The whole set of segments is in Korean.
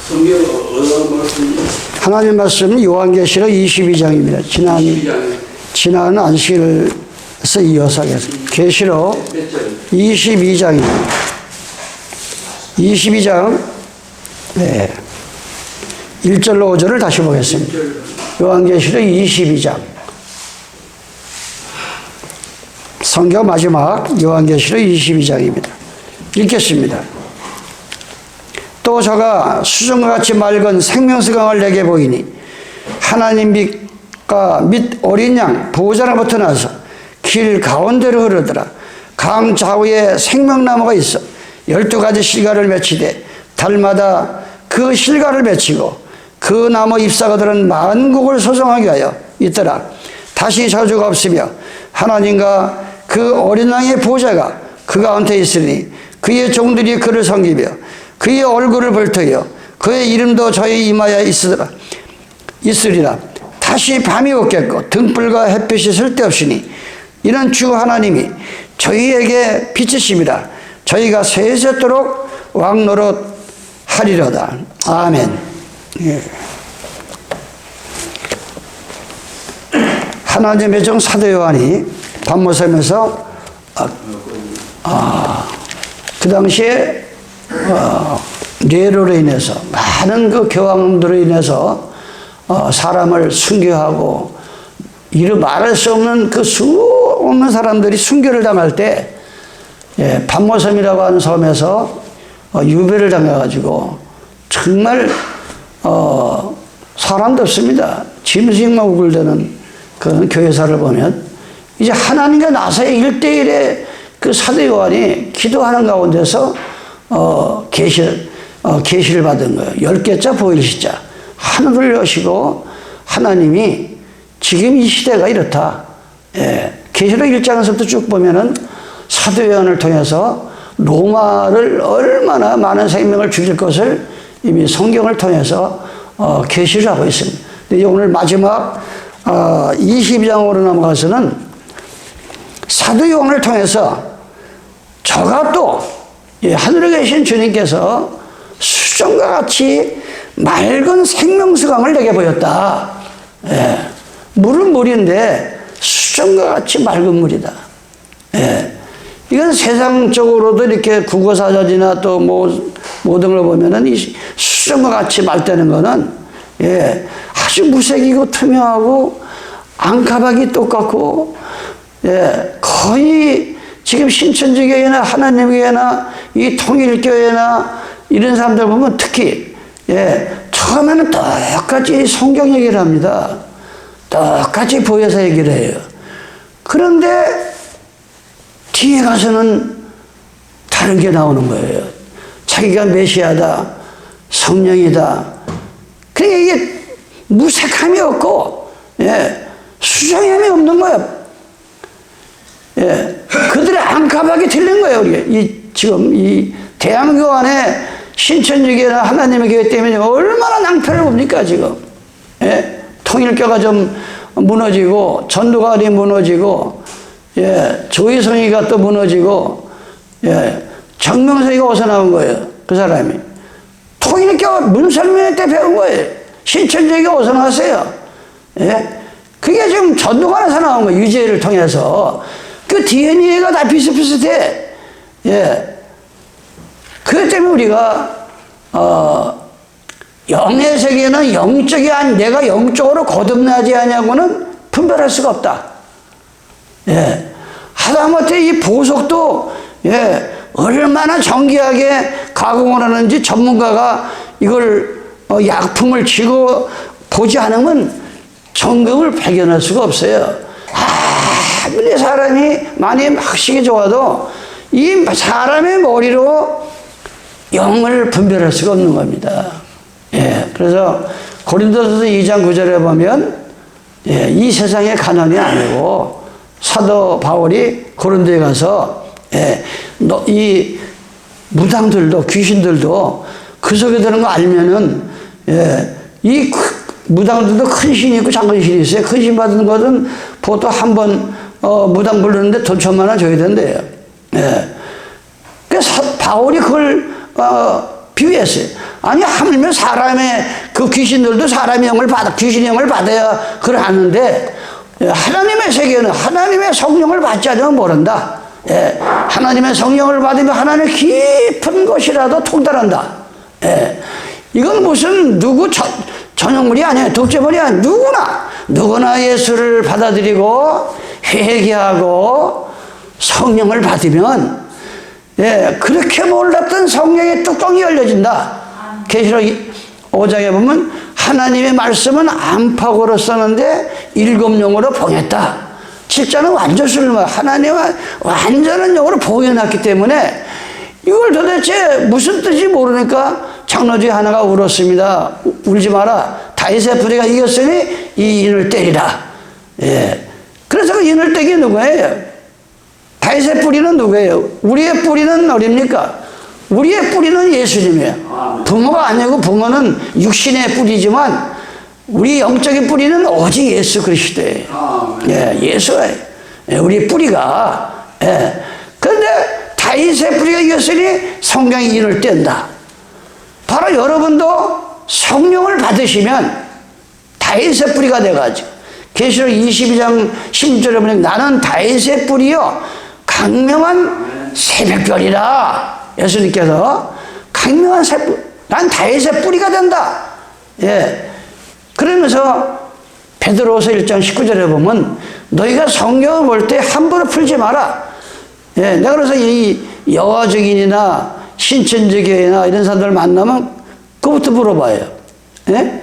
성경 어느 말씀이요? 하나님 말씀 요한계시록 22장입니다. 지난 안식일에서 이어서 하겠습니다. 계시록 22장입니다. 22장 1절로 5절을 다시 보겠습니다. 요한계시록 22장 성경 마지막 요한계시록 22장입니다. 읽겠습니다. 또 저가 수정과 같이 맑은 생명수강을 내게 보이니 하나님 빛과 및 어린 양 보호자로부터 나서 길 가운데로 흐르더라. 강 좌우에 생명나무가 있어 12가지 실과를 맺히되 달마다 그 실과를 맺히고 그 나무 잎사과들은 만국을 소성하게 하여 있더라. 다시 저주가 없으며 하나님과 그 어린 양의 보호자가 그 가운데 있으니 그의 종들이 그를 섬기며 그의 얼굴을 볼터여 그의 이름도 저희 이마에 있으리라. 다시 밤이 없겠고 등불과 햇빛이 쓸데없으니 이는 주 하나님이 저희에게 빛이심이라. 저희가 세세토록 왕노릇 하리로다. 아멘. 예. 하나님의 종 사도 요한이 밤모섬에서 그 당시에 네로로 인해서 많은 그 교황들로 인해서 사람을 순교하고 이루 말할 수 없는 그 수없는 사람들이 순교를 당할 때 밤모섬이라고 하는 섬에서 유배를 당해가지고 정말 사람도 없습니다. 짐승만 우글대는 그런 교회사를 보면 이제 하나님과 나서의 1대1의 그 사도 요한이 기도하는 가운데서 계시를 받은 거예요. 10개자 보일시자 하늘을 여시고 하나님이 지금 이 시대가 이렇다. 계시록 1장에서부터 쭉 보면은 사도 요한을 통해서 로마를 얼마나 많은 생명을 죽일 것을 이미 성경을 통해서 계시를 하고 있습니다. 근데 오늘 마지막 22장으로 넘어가서는 사도 요한을 통해서 저가 또 하늘에 계신 주님께서 수정과 같이 맑은 생명수강을 내게 보였다. 물은 물인데 수정과 같이 맑은 물이다. 이건 세상적으로도 이렇게 국어사전이나 또 모든 걸 보면은 이 수정과 같이 맑다는 거는 아주 무색이고 투명하고 앙카박이 똑같고 거의 지금 신천지교회나 하나님교회나 이 통일교회나 이런 사람들 보면 특히 처음에는 똑같이 성경 얘기를 합니다. 똑같이 보여서 얘기를 해요. 그런데 뒤에 가서는 다른 게 나오는 거예요. 자기가 메시아다, 성령이다. 그러니까 이게 무색함이 없고 수정함이 없는 거예요. 그들의 앙카박이 틀린 거예요. 지금 이 대한민국 안에 신천지교회나 하나님의 교회 때문에 얼마나 낭패를 봅니까 지금. 통일교가 좀 무너지고 전도가리 무너지고 조희성이가 또 무너지고 정명석이가 어디서 나온 거예요. 그 사람이 통일교 문설명회 때 배운 거예요. 신천지교가 어디서 나왔어요. 그게 지금 전도관에서 나온 거예요. 유재를 통해서. 그 DNA가 다 비슷비슷해. 그것 때문에 우리가 영의 세계는 영적이 아닌 내가 영적으로 거듭나지 않냐고는 분별할 수가 없다. 하다못해 이 보석도 얼마나 정교하게 가공을 하는지 전문가가 이걸 약품을 쥐고 보지 않으면 정금을 발견할 수가 없어요. 아무리 사람이 많이 학식이 좋아도 이 사람의 머리로 영을 분별할 수가 없는 겁니다. 그래서 고린도서 2장 9절에 보면 이 세상의 가난이 아니고 사도 바울이 고린도에 가서 이 무당들도 귀신들도 그 속에 드는 거 알면은 이 무당들도 큰 신이 있고 작은 신이 있어요. 큰 신 받은 것은 보통 한 번 무당 부르는데 돈 1,000만 원 줘야 된대요. 그래서 바울이 그걸 비유했어요. 아니, 하물며 사람의 그 귀신들도 사람의 영을 귀신의 영을 받아야 그러는데, 하나님의 세계는 하나님의 성령을 받지 않으면 모른다. 예, 하나님의 성령을 받으면 하나님의 깊은 것이라도 통달한다. 예, 이건 무슨 전형물이 아니에요. 독재물이 아니에요. 누구나 예수를 받아들이고 회개하고 성령을 받으면, 예, 그렇게 몰랐던 성령의 뚜껑이 열려진다. 계시록 5장에 보면 하나님의 말씀은 안팎으로 썼는데 7영으로 봉했다. 7장은 완전술로 하나님의 완전한 영으로 봉해놨기 때문에 이걸 도대체 무슨 뜻인지 모르니까 장로 중에 하나가 울었습니다. 울지 마라. 다윗의 뿌리가 이겼으니 이 인을 때리라. 예. 그래서 그 인을 때기 누구예요? 다윗의 뿌리는 누구예요? 우리의 뿌리는 어딥니까? 우리의 뿌리는 예수님이에요. 부모가 아니고 부모는 육신의 뿌리지만 우리 영적인 뿌리는 오직 예수 그리스도예요. 예, 예수예요. 예, 우리 뿌리가. 예. 그런데 다윗의 뿌리가 이겼으니 성경이 인을 뗀다. 바로 여러분도 성령을 받으시면 다윗의 뿌리가 돼가지고 계시록 22장 16절에 보면 나는 다윗의 뿌리요 강명한 새벽별이라. 예수님께서 강명한 난 다윗의 뿌리가 된다. 예. 그러면서 베드로서 1장 19절에 보면 너희가 성경을 볼 때 함부로 풀지 마라. 예. 내가 그래서 이 여와 증인이나 신천지교회나 이런 사람들 만나면 그것부터 물어봐요. 예?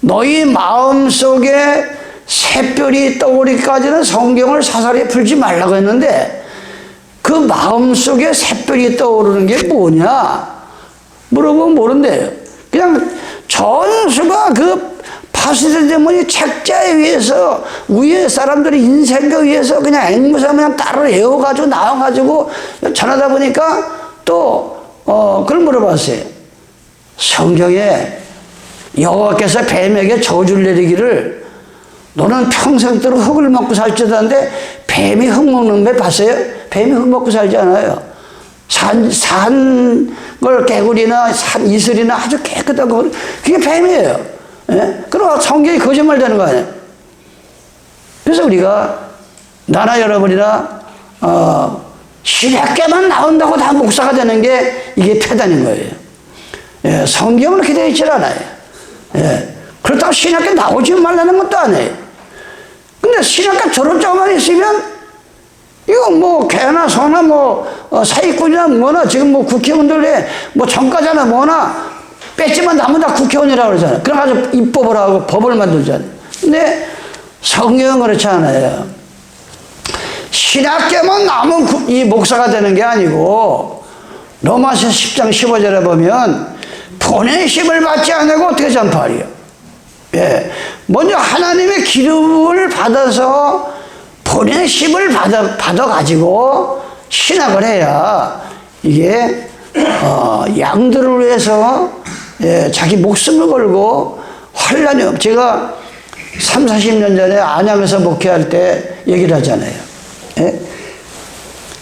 너희 마음속에 새별이 떠오르기까지는 성경을 사사리 풀지 말라고 했는데 그 마음속에 새별이 떠오르는 게 뭐냐? 물어보면 모른대요. 그냥 전수가 그 파수된 데문이 책자에 의해서 위에 사람들이 인생에 의해서 그냥 앵무새 그냥 따로 외워가지고 나와가지고 전하다 보니까 또 그걸 물어봤어요. 성경에 여호와께서 뱀에게 저주를 내리기를 너는 평생도록 흙을 먹고 살지다는데 뱀이 흙 먹는 거 봤어요? 뱀이 흙 먹고 살지 않아요. 산 걸 개구리나 산 이슬이나 아주 깨끗한 거 그게 뱀이에요. 예? 그럼 성경이 거짓말 되는 거 아니에요? 그래서 우리가 나나 여러분이나 신학계만 나온다고 다 목사가 되는 게 이게 폐단인 거예요. 예, 성경은 그렇게 되어 있질 않아요. 예, 그렇다고 신학계 나오지 말라는 것도 아니에요. 근데 신학계 졸업장만 있으면 이거 뭐 개나 소나 뭐 사기꾼이나 뭐나 지금 뭐 국회의원들에 뭐 정가자나 뭐나 뺏지만 남은 다 국회의원이라고 그러잖아요. 그래가지고 입법을 하고 법을 만들잖아요. 근데 성경은 그렇지 않아요. 신학계만 남은 이 목사가 되는 게 아니고 로마서 10장 15절에 보면 본의 힘을 받지 않고 어떻게 전파하리요? 예. 먼저 하나님의 기름을 받아서 본의 힘을 받아가지고 신학을 해야 이게 양들을 위해서 예, 자기 목숨을 걸고 환란이 없. 제가 30-40년 전에 안양에서 목회할 때 얘기를 하잖아요. 예?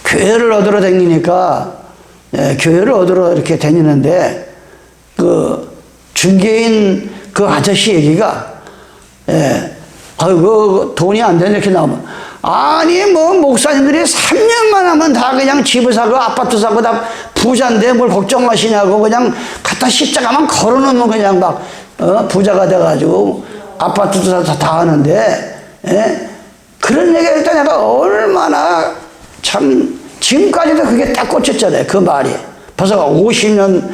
교회를 얻으러 다니니까 예, 교회를 얻으러 이렇게 다니는데 그 중개인 그 아저씨 얘기가 예, 그 돈이 안 되네 이렇게 나오면 아니 뭐 목사님들이 3년만 하면 다 그냥 집을 사고 아파트 사고 다 부자인데 뭘 걱정하시냐고 그냥 갖다 십자가만 걸어놓으면 그냥 막 부자가 돼가지고 아파트도 다 하는데 예? 그런 얘기를 했더니 내가 얼마나 참 지금까지도 그게 딱 꽂혔잖아요. 그 말이 벌써 50년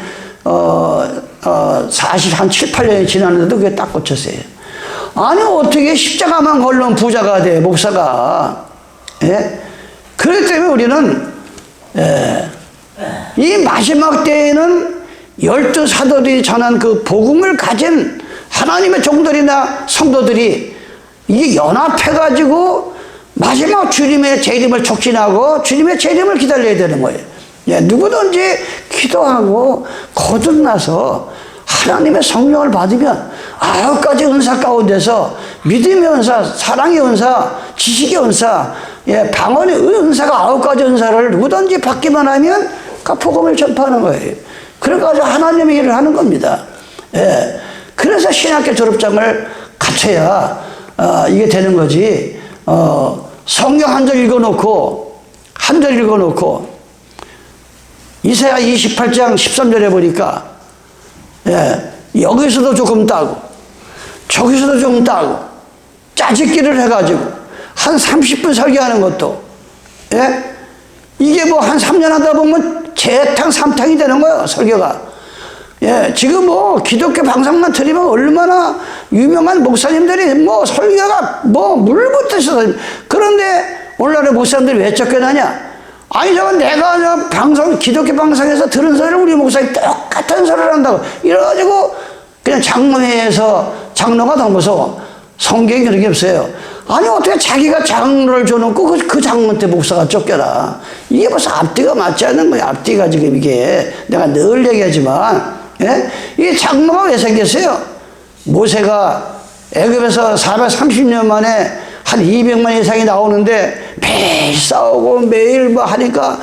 40, 한 7, 8년이 지났는데도 그게 딱 꽂혔어요. 아니 어떻게 십자가만 걸면 부자가 돼 목사가. 예? 그렇기 때문에 우리는 이 마지막 때에는 12 사도들이 전한 그 복음을 가진 하나님의 종들이나 성도들이 이게 연합해가지고 마지막 주님의 재림을 촉진하고 주님의 재림을 기다려야 되는 거예요. 예, 누구든지 기도하고 거듭나서 하나님의 성령을 받으면 9가지 은사 가운데서 믿음의 은사, 사랑의 은사, 지식의 은사, 예, 방언의 은사가 9가지 은사를 누구든지 받기만 하면 그 복음을 전파하는 거예요. 그래가지고 하나님의 일을 하는 겁니다. 예. 그래서 신학교 졸업장을 갖춰야 이게 되는 거지. 성경 한 절 읽어놓고 이사야 28장 13절에 보니까 여기서도 조금 따고 저기서도 조금 따고 짜집기를 해가지고 한 30분 설교하는 것도 이게 뭐 한 3년 하다 보면 재탕 3탕이 되는 거예요, 설교가. 지금 뭐 기독교 방송만 들으면 얼마나 유명한 목사님들이 뭐 설교가 뭐 물부터 그런데 오늘날의 목사님들이 왜 쫓겨나냐? 아니 저건 내가 저 방송 기독교 방송에서 들은 소리를 우리 목사님 똑같은 소리를 한다고 이래가지고 그냥 장로회에서 장로가 더 무서워. 성경에 그런 게 없어요. 아니 어떻게 자기가 장로를 줘놓고 그 장로한테 목사가 쫓겨나. 이게 벌써 앞뒤가 맞지 않는 거야. 앞뒤가 지금 이게 내가 늘 얘기하지만 이게 장로가 왜 생겼어요? 모세가 애굽에서 430년 만에 한 200만 이상이 나오는데 매일 싸우고 매일 뭐 하니까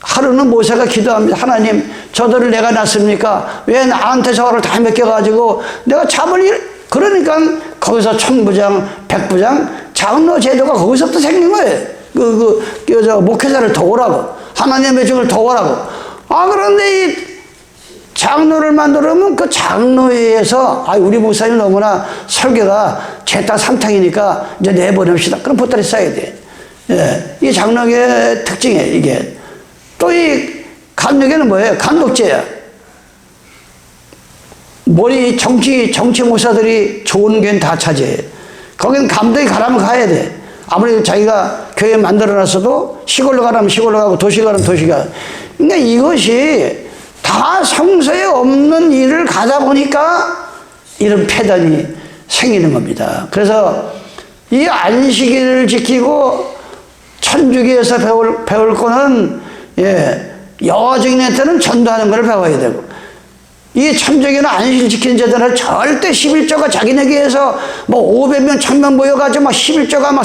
하루는 모세가 기도합니다. 하나님 저들을 내가 낳습니까? 왜 나한테 저거를 다 맡겨가지고 내가 잡을 일. 그러니까 거기서 천부장 백부장 장로 제도가 거기서부터 생긴 거예요. 저 목회자를 도우라고 하나님의 종을 도우라고. 그런데 이 장로를 만들면 그 장로회에서 우리 목사님 너무나 설교가 죄다 3탕이니까 이제 내보냅시다. 그럼 보따리 싸야 돼. 이 장로의 특징이에요. 이게 또 이 감독에는 뭐예요? 감독제야. 머리 정치 목사들이 좋은 게 다 차지해. 거긴 감독이 가라면 가야 돼. 아무리 자기가 교회 만들어놨어도 시골로 가라면 시골로 가고 도시 가라면 도시 가. 그러니까 이것이 다 성서에 없는 일을 가다 보니까 이런 폐단이 생기는 겁니다. 그래서 이 안식일을 지키고 천주교에서 배울 거는 여증인한테는 전도하는 걸 배워야 되고 이 천주교는 안식일 지키는 자들은 절대 11조가 자기네교에서 뭐 500명 1000명 모여가지고 막 11조가 막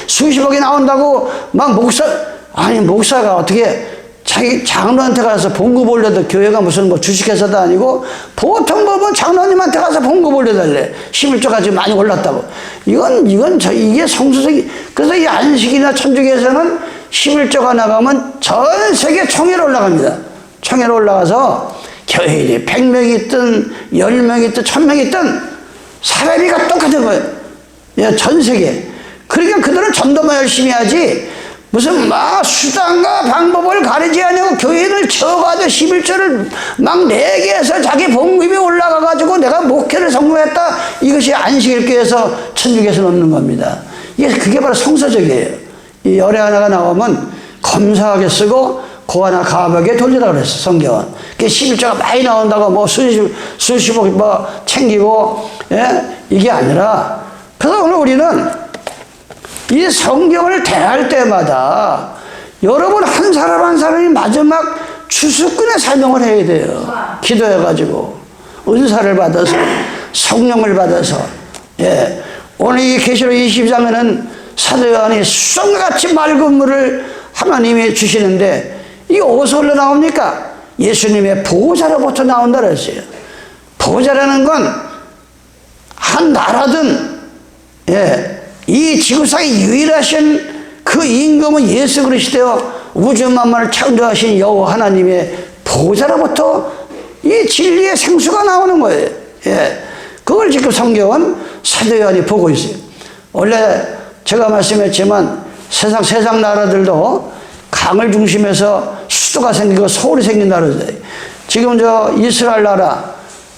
수십억이 나온다고 막 목사가 어떻게 자기 장로한테 가서 봉급 올려도 교회가 무슨 뭐 주식회사도 아니고 보통 보면 장로님한테 가서 봉급 올려달래. 11조가 지금 많이 올랐다고. 이게 성수적이. 그래서 이 안식이나 천주교에서는 11조가 나가면 전 세계 총회로 올라갑니다. 총회로 올라가서 교회에 100명이 있든 10명이 있든 1000명이 있든 사례비가 똑같은 거예요. 전 세계. 그러니까 그들은 전도만 열심히 하지 무슨 막 수단과 방법을 가리지 않냐고 교회를 쳐가지고 11조를 막 내게해서 자기 봉급이 올라가가지고 내가 목회를 성공했다. 이것이 안식일교에서 천주교에서 없는 겁니다. 그게 바로 성서적이에요. 이 열애 하나가 나오면 검사하게 쓰고 고 하나 가하게 돌리라고 그랬어, 성경은. 11조가 많이 나온다고 뭐 수십억 뭐 챙기고, 이게 아니라. 그래서 오늘 우리는 이 성경을 대할 때마다 여러분 한 사람 한 사람이 마지막 추수꾼의 사명을 해야 돼요. 기도해가지고 은사를 받아서 성령을 받아서 오늘 이 계시록 22장에는 사도 요한이 수정같이 맑은 물을 하나님이 주시는데 이게 어디서 흘러나옵니까? 예수님의 보호자로부터 나온다 그랬어요. 보호자라는 건 한 나라든 이 지구상에 유일하신 그 임금은 예수 그리스도요 우주 만물을 창조하신 여호와 하나님의 보호자로부터 이 진리의 생수가 나오는 거예요. 그걸 지금 성경은 사도 요한이 보고 있어요. 원래 제가 말씀했지만 세상 나라들도 강을 중심해서 수도가 생기고 서울이 생긴다 그러죠. 지금 저 이스라엘 나라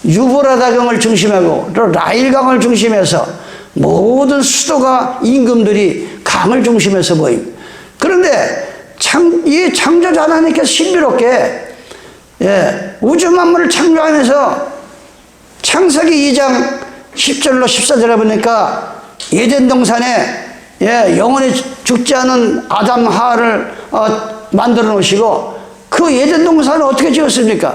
유브라다강을 중심하고 또 라일강을 중심해서 모든 수도가 임금들이 강을 중심해서 보입니다. 그런데 이 창조자 하나님께서 신비롭게 우주 만물을 창조하면서 창세기 2장 10절로 14절에 보니까 에덴 동산에 영원히 죽지 않은 아담 하와를 만들어 놓으시고 그 에덴 동산을 어떻게 지었습니까?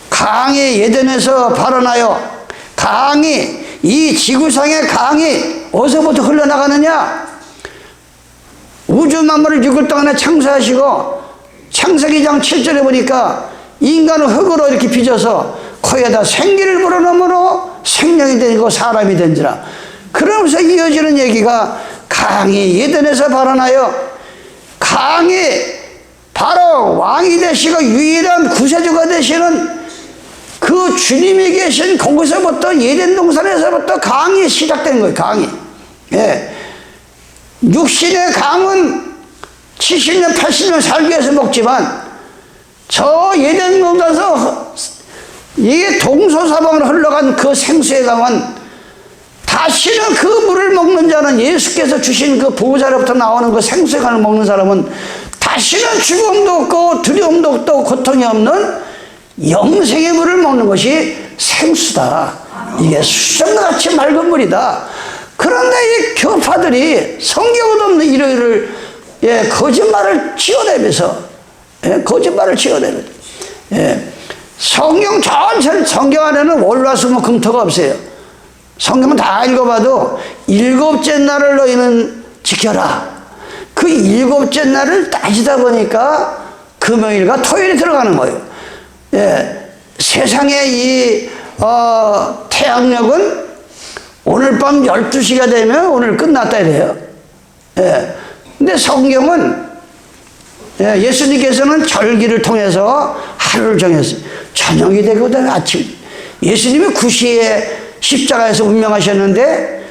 강이 에덴에서 발원하여 강이 이 지구상의 강이 어디서부터 흘러나가느냐? 우주 만물을 6일 동안에 창조하시고 창세기 2장 7절에 보니까 인간을 흙으로 이렇게 빚어서 코에다 생기를 불어넣으므로 생명이 되고 사람이 된지라. 그러면서 이어지는 얘기가 강이 예덴에서 발원하여 강이 바로 왕이 되시고 유일한 구세주가 되시는 그 주님이 계신 거기서부터 예덴 동산에서부터 강이 시작된 거예요. 강이. 예. 육신의 강은 70년 80년 살기 위해서 먹지만 저 예덴 동산에서 이게 동서사방으로 흘러간 그 생수의 강은 다시는 그 물을 먹는 자는 예수께서 주신 그 보호자로부터 나오는 그 생수의 강을 먹는 사람은 다시는 죽음도 없고 두려움도 없고 고통이 없는 영생의 물을 먹는 것이 생수다. 이게 수정같이 맑은 물이다. 그런데 이 교파들이 성경도 없는 일요일을 거짓말을 지어내면서 거짓말을 지어내면서 성경 전체를 성경 안에는 월화수목금토가 없어요. 성경은 다 읽어봐도 일곱째 날을 너희는 지켜라. 그 일곱째 날을 따지다 보니까 금요일과 토요일이 들어가는 거예요. 세상의 이 태양력은 오늘 밤 12시가 되면 오늘 끝났다 이래요. 근데 성경은 예수님께서는 절기를 통해서 하루를 정했어요. 저녁이 되고 그다음에 아침. 예수님이 9시에 십자가에서 운명하셨는데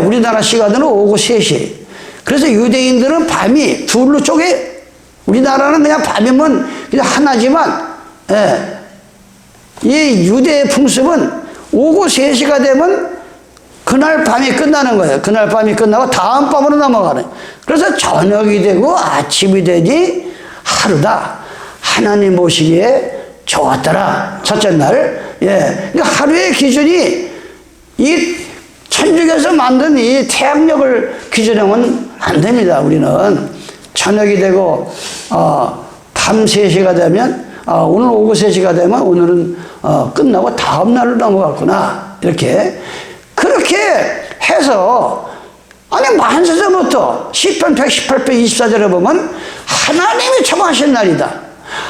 우리나라 시간으로 오후 3시. 그래서 유대인들은 밤이 둘로 쪼개. 우리나라는 그냥 밤이면 그냥 하나지만 이 유대의 풍습은 오후 3시가 되면 그날 밤이 끝나는 거예요. 그날 밤이 끝나고 다음 밤으로 넘어가는. 그래서 저녁이 되고 아침이 되니 하루다. 하나님 보시기에 좋았더라. 첫째 날. 그러니까 하루의 기준이 이 천주교에서 만든 이 태양력을 기준하면 안 됩니다. 우리는 저녁이 되고 밤 3시가 되면 오늘 오후 3시가 되면 오늘은 끝나고 다음 날로 넘어갔구나. 이렇게 그렇게 해서 아니 만세전부터 시편 118편 24절에 보면 하나님이 정하신 날이다.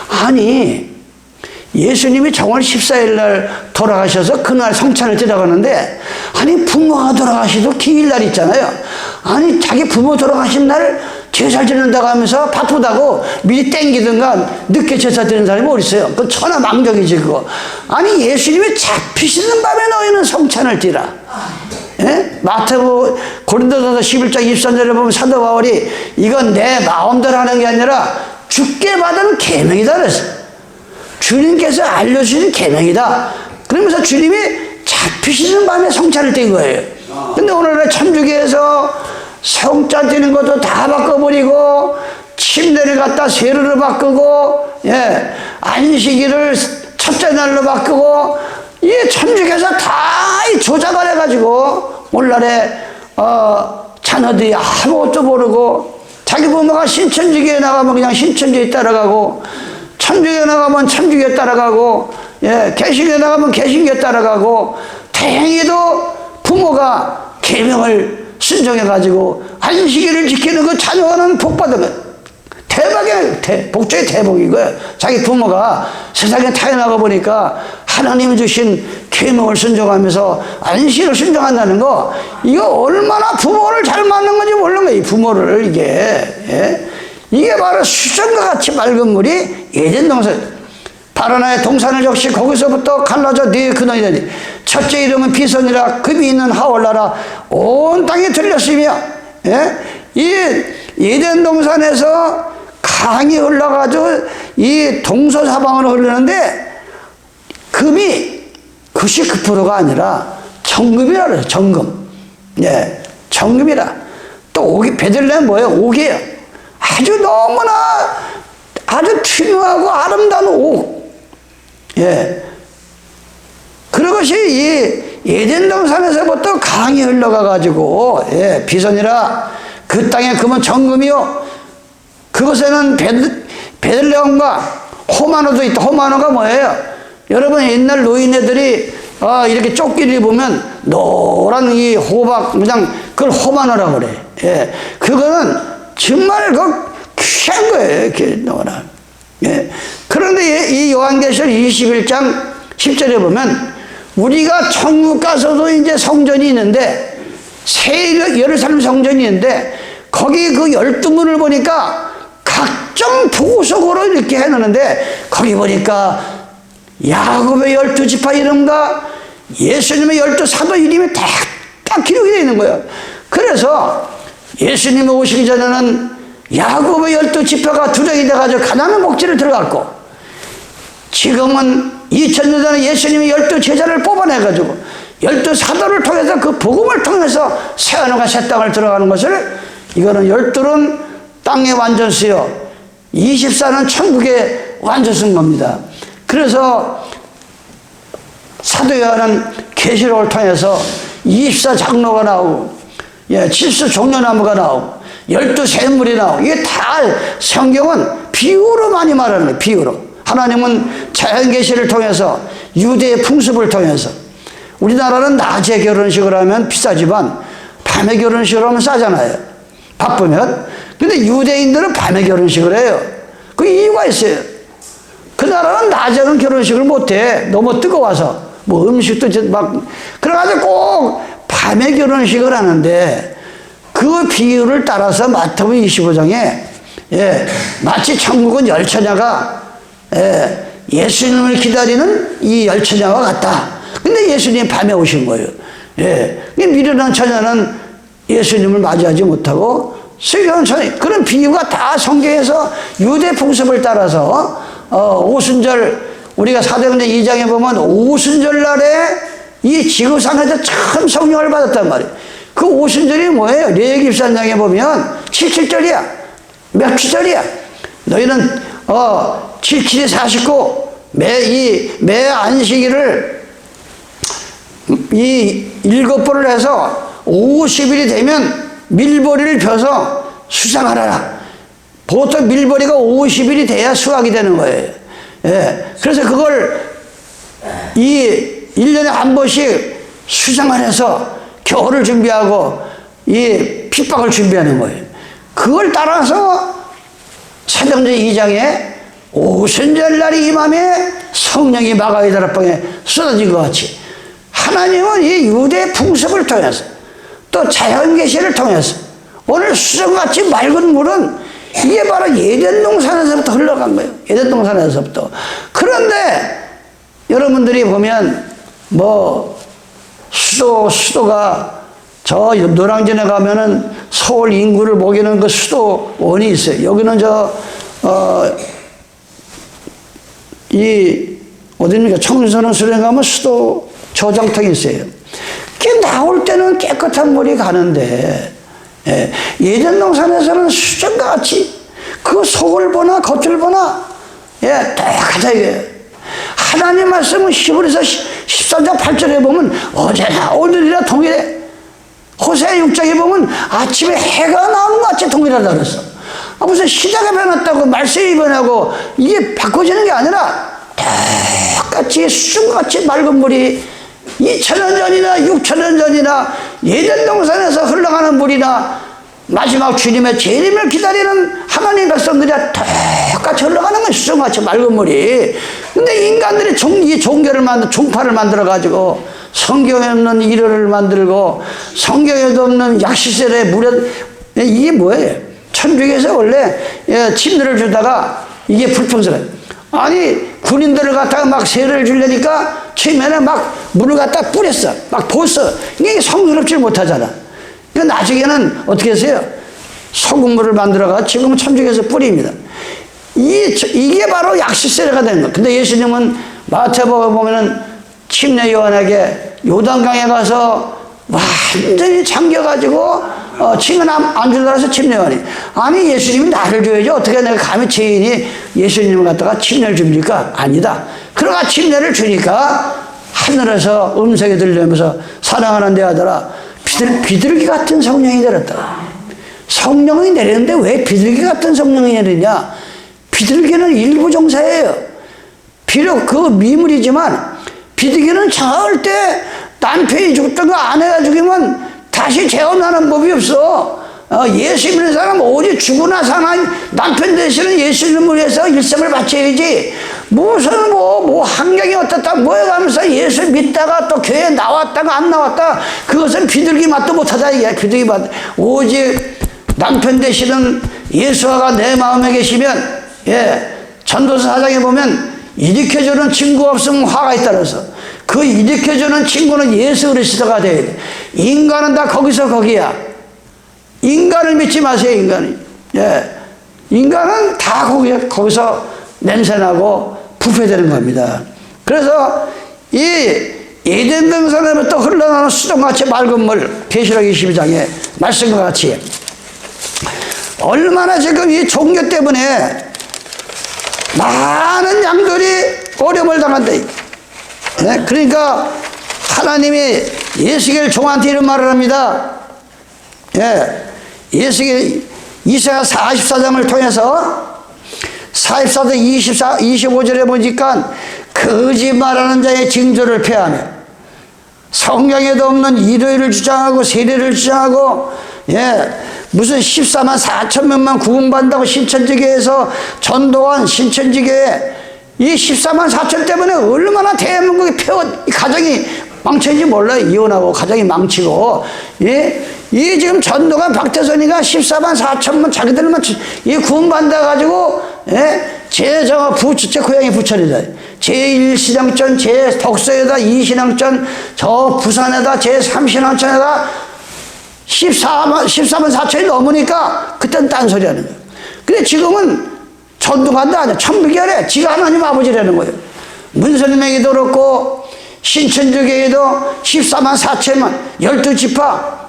아니 예수님이 정월 14일 날 돌아가셔서 그날 성찬을 지나가는데 아니 부모가 돌아가시도 기일날 있잖아요. 아니 자기 부모 돌아가신 날 제사 지낸다고 하면서 바쁘다고 미리 땡기든가 늦게 제사 드리는 사람이 어디 있어요. 그건 천하망정이지 그거. 아니 예수님이 잡히시는 밤에 너희는 성찬을 지라. 마태복음 고린도전서 11장 23절에 보면 사도 바울이 이건 내 마음대로 하는 게 아니라 주께 받은 계명이다 그랬어요. 주님께서 알려주신 계명이다. 그러면서 주님이 잡히시는 밤에 성찬을 뗀 거예요. 근데 오늘날 천주교에서 성찬 띄는 것도 다 바꿔버리고 침대를 갖다 세로로 바꾸고 안식일을 첫째 날로 바꾸고 이 천주교에서 다 조작을 해가지고 오늘날에 자녀들이 아무것도 모르고 자기 부모가 신천지교에 나가면 그냥 신천지에 따라가고 천주교에 나가면 천주교에 따라가고 개신교에 나가면 개신교에 따라가고 다행히도 부모가 계명을 순종해가지고 안식일을 지키는 그 자녀는 복받은 거예요. 대박이에요. 복주의 대복인 거예요. 자기 부모가 세상에 태어나가 보니까 하나님이 주신 계명을 순종하면서 안식일을 순종한다는 거 이거 얼마나 부모를 잘 만난 건지 모르는 거예요. 이 부모를 이게 바로 수정과 같이 맑은 물이 예덴 동산. 바로나의 동산을 적시 거기서부터 갈라져 네 근원이 되니 첫째 이름은 비선이라 금이 있는 하올라라 온 땅에 들렸으며 이 예덴 동산에서 강이 흘러가지고 이 동서사방으로 흐르는데 금이 99%가 아니라 정금이라 그래요. 정금. 정금이라. 또 오기 베들레헴은 뭐예요? 옥이에요. 아주 너무나 아주 투명하고 아름다운 옥. 그것이 이 예덴 동산에서부터 강이 흘러가가지고 비선이라 그 땅에 금은 정금이요. 그곳에는 베들레헴과 호마노도 있다. 호마노가 뭐예요? 여러분 옛날 노인네들이 이렇게 조끼를 입으면 노란 이 호박 그냥 그걸 호마노라고 그래. 그거는 정말 그 귀한 거예요. 이렇게 노란. 예. 그런데 이 요한계시록 21장 10절에 보면 우리가 천국 가서도 이제 성전이 있는데 새 예루살렘 성전이 있는데 거기 그 12문을 보니까 각종 보석으로 이렇게 해놓는데 거기 보니까 야곱의 12지파 이름과 예수님의 12사도 이름이 딱 기록이 되어 있는 거예요. 그래서 예수님이 오시기 전에는 야곱의 12지파가 두령이 돼가지고 가나안 목지를 들어갔고 지금은 2000년 전에 예수님이 12제자를 뽑아내가지고 12사도를 통해서 그 복음을 통해서 새 하늘과 새 땅을 들어가는 것을 이거는 12는 땅의 완전수요 24는 천국의 완전수인 겁니다. 그래서 사도 요한은 계시록을 통해서 24장로가 나오고 7수 종려나무가 나오고 12샘물이 나오고 이게 다 성경은 비유로 많이 말하는 거예요. 비유로. 하나님은 자연계시를 통해서 유대의 풍습을 통해서 우리나라는 낮에 결혼식을 하면 비싸지만 밤에 결혼식을 하면 싸잖아요. 바쁘면. 근데 유대인들은 밤에 결혼식을 해요. 그 이유가 있어요. 그 나라는 낮에는 결혼식을 못해. 너무 뜨거워서. 뭐 음식도 막. 그래가지고 꼭 밤에 결혼식을 하는데 그 비유를 따라서 마태복음 25장에 마치 천국은 열처녀가 예수님을 기다리는 이 열처녀와 같다. 근데 예수님이 밤에 오신 거예요. 미련한 처녀는 예수님을 맞이하지 못하고 슬기로운 처녀. 그런 비유가 다 성경에서 유대 풍습을 따라서 오순절 우리가 사도행전 2장에 보면 오순절 날에 이 지구상에서 처음 성령을 받았단 말이에요. 그 오순절이 뭐예요? 레위기 13장에 보면 77절이야. 몇 주절이야? 너희는 77이 49 매 안식일을 이 7번을 해서 50일이 되면 밀보리를 펴서 수상하라. 보통 밀보리가 50일이 돼야 수확이 되는 거예요. 그래서 그걸 이 1년에 한 번씩 수상을 해서 겨울을 준비하고 이 핍박을 준비하는 거예요. 그걸 따라서 사도행전 2장에 오순절날이 임함에 성령이 마가의 다락방에 쏟아진 것 같이 하나님은 이 유대 풍습을 통해서 또 자연계시를 통해서 오늘 수정같이 맑은 물은 이게 바로 에덴 동산에서부터 흘러간 거예요. 에덴 동산에서부터. 그런데 여러분들이 보면 뭐 수도가 저 노량진에 가면은 서울 인구를 먹이는 그 수도원이 있어요. 여기는 어디입니까? 청소년 수련회 가면 수도 저장통이 있어요. 그게 나올 때는 깨끗한 물이 가는데, 예전 동산에서는 수정과 같이 그 속을 보나 겉을 보나, 똑같아, 이게. 하나님 말씀은 히브리서 13장 8절에 보면 어제나 오늘이나 동일해. 호세아 6장에 보면 아침에 해가 나오는 것 같이 동일하다 그랬어. 무슨 시대가 변했다고 말씀이 변하고 이게 바꿔지는 게 아니라 똑같이 수중같이 맑은 물이 2000년 전이나 6000년 전이나 예전 동산에서 흘러가는 물이나 마지막 주님의 재림을 기다리는 하나님 백성들이 똑같이 흘러가는 건 수중같이 맑은 물이. 근데 인간들이 이 종교를 종파를 만들어가지고 성경에 없는 일요를 만들고 성경에도 없는 약시설에 이게 뭐예요? 천주교에서 원래 침대를 주다가 이게 불평스러워요. 아니 군인들을 갖다가 막 세례를 주려니까 처음에는 막 물을 갖다 뿌렸어. 막 부었어. 이게 성스럽지 못하잖아. 그러니까 나중에는 어떻게 했어요? 소금물을 만들어가 지금은 천주교에서 뿌립니다. 이게 바로 약시세례가 되는 거예요. 근데 예수님은 마태복음에 보면은 침례 요한에게 요단강에 가서 완전히 잠겨가지고 침을 안 주려고 해서 침례 요한이 아니 예수님이 나를 줘야지 어떻게 내가 감히 죄인이 예수님을 갖다가 침례를 줍니까? 아니다. 그러가 침례를 주니까 하늘에서 음성이 들리면서 사랑하는 내 아들아 비둘기 같은 성령이 내렸다. 성령이 내리는데 왜 비둘기 같은 성령이 내리냐? 비둘기는 일부 종사예요. 비록 그 미물이지만 비둘기는 절대 남편이 죽든가 아내가 죽으면 다시 재혼하는 법이 없어. 예수 믿는 사람은 오직 죽으나 사나 남편 되시는 예수님을 위해서 일생을 바쳐야지. 무슨 뭐 환경이 어떻다 뭐에 가면서 예수 믿다가 또 교회 나왔다가 안 나왔다 그것은 비둘기 맛도 못하다 이게 비둘기 맛. 오직 남편 되시는 예수가 내 마음에 계시면 전도서 4장에 보면 일으켜주는 친구가 없으면 화가 있다면서 그 일으켜주는 친구는 예수 그리스도가 돼야 돼. 인간은 다 거기서 거기야. 인간을 믿지 마세요. 인간은 다 거기서 냄새나고 부패되는 겁니다. 그래서 이 에덴 동산에부터 흘러나오는 수정같이 맑은 물 계시록 22장에 말씀과 같이 얼마나 지금 이 종교 때문에 많은 양들이 어려움을 당한다. 그러니까 하나님이 예수겔 종한테 이런 말을 합니다. 예수겔 이사야 44장을 통해서 44장 25절에 보니까 거짓말하는 자의 징조를 폐하며 성경에도 없는 일요일을 주장하고 세례를 주장하고 무슨 14만 4천 명만 구원받는다고 신천지교에서 전도한 신천지교회 이 14만 4천 때문에 얼마나 대한민국의 가정이 망쳐진지 몰라요. 이혼하고 가정이 망치고 이 지금 전도관 박태선이가 14만 4천만 자기들만 이 구원받아 가지고 제 고향이 부천이다. 제1신앙전 제 덕소에다 2신앙전 저 부산에다 제3신앙전에다 14만 4천이 넘으니까 그때는 딴소리 하는 거예요. 근데 지금은 전도관도 아니야. 천북이 아니야. 지가 하나님 아버지라는 거예요. 문선명에도 그렇고 신천지교회도 14만 4천만 12지파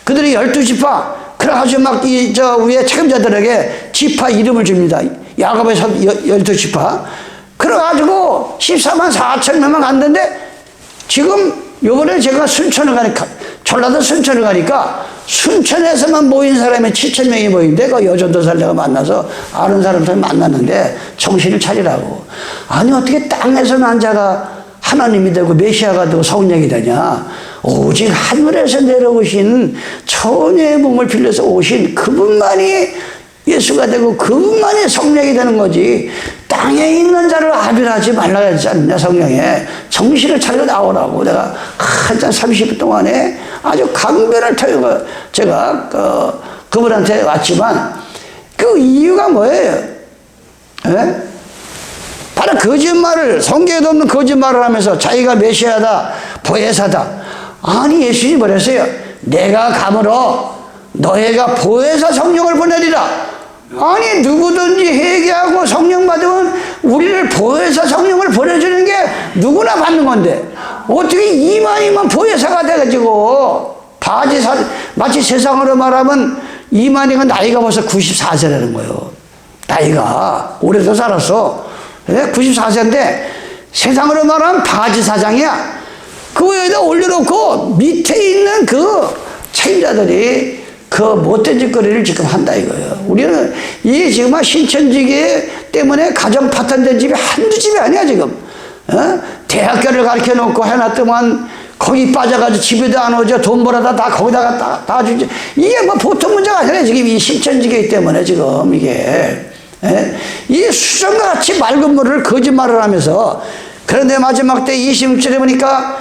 그들이 12지파 그래가지고 막 저 위에 책임자들에게 지파 이름을 줍니다. 야곱의 12지파 그래가지고 14만 4천 명만 갔는데 지금 요번에 제가 순천을 가니까 전라도 순천을 가니까 순천에서만 모인 사람이 7천 명이 모인데 그 여전도사를 내가 만나서 아는 사람들 만났는데 정신을 차리라고. 아니 어떻게 땅에서 난 자가 하나님이 되고 메시아가 되고 성령이 되냐. 오직 하늘에서 내려오신 처녀의 몸을 빌려서 오신 그분만이 예수가 되고 그분만이 성령이 되는 거지. 땅에 있는 자를 아비하지 말라 했지 않느냐. 성령에 정신을 차리고 나오라고 내가 한참 30분 동안에 아주 강변을 타고 제가 그분한테 왔지만 그 이유가 뭐예요? 바로 거짓말을 성경에도 없는 거짓말을 하면서 자기가 메시아다 보혜사다. 아니 예수님이 뭐랬어요? 내가 감으로 너희가 보혜사 성령을 보내리라. 아니 누구든지 회개하고 성령 받으면 우리를 보혜사 성령을 보내주는 게 누구나 받는 건데 어떻게 이만희만 보혜사가 돼가지고 마치 세상으로 말하면 이만희가 나이가 벌써 94세라는 거예요. 나이가 오래도 살았어. 94세인데 세상으로 말하면 바지사장이야. 그 위에다 올려놓고 밑에 있는 그 책임자들이 그 못된 짓거리를 지금 한다 이거예요. 우리는 이 지금 신천지계 때문에 가정 파탄된 집이 한두 집이 아니야 지금. 대학교를 가르쳐 놓고 해놨더만 거기 빠져가지고 집에도 안 오죠. 돈 벌어다 다 거기다가 다 주지. 이게 뭐 보통 문제가 아니라 지금 이 신천지계 때문에 지금 이게 이 수정과 같이 맑은 물을 거짓말을 하면서 그런데 마지막 때 26절에 보니까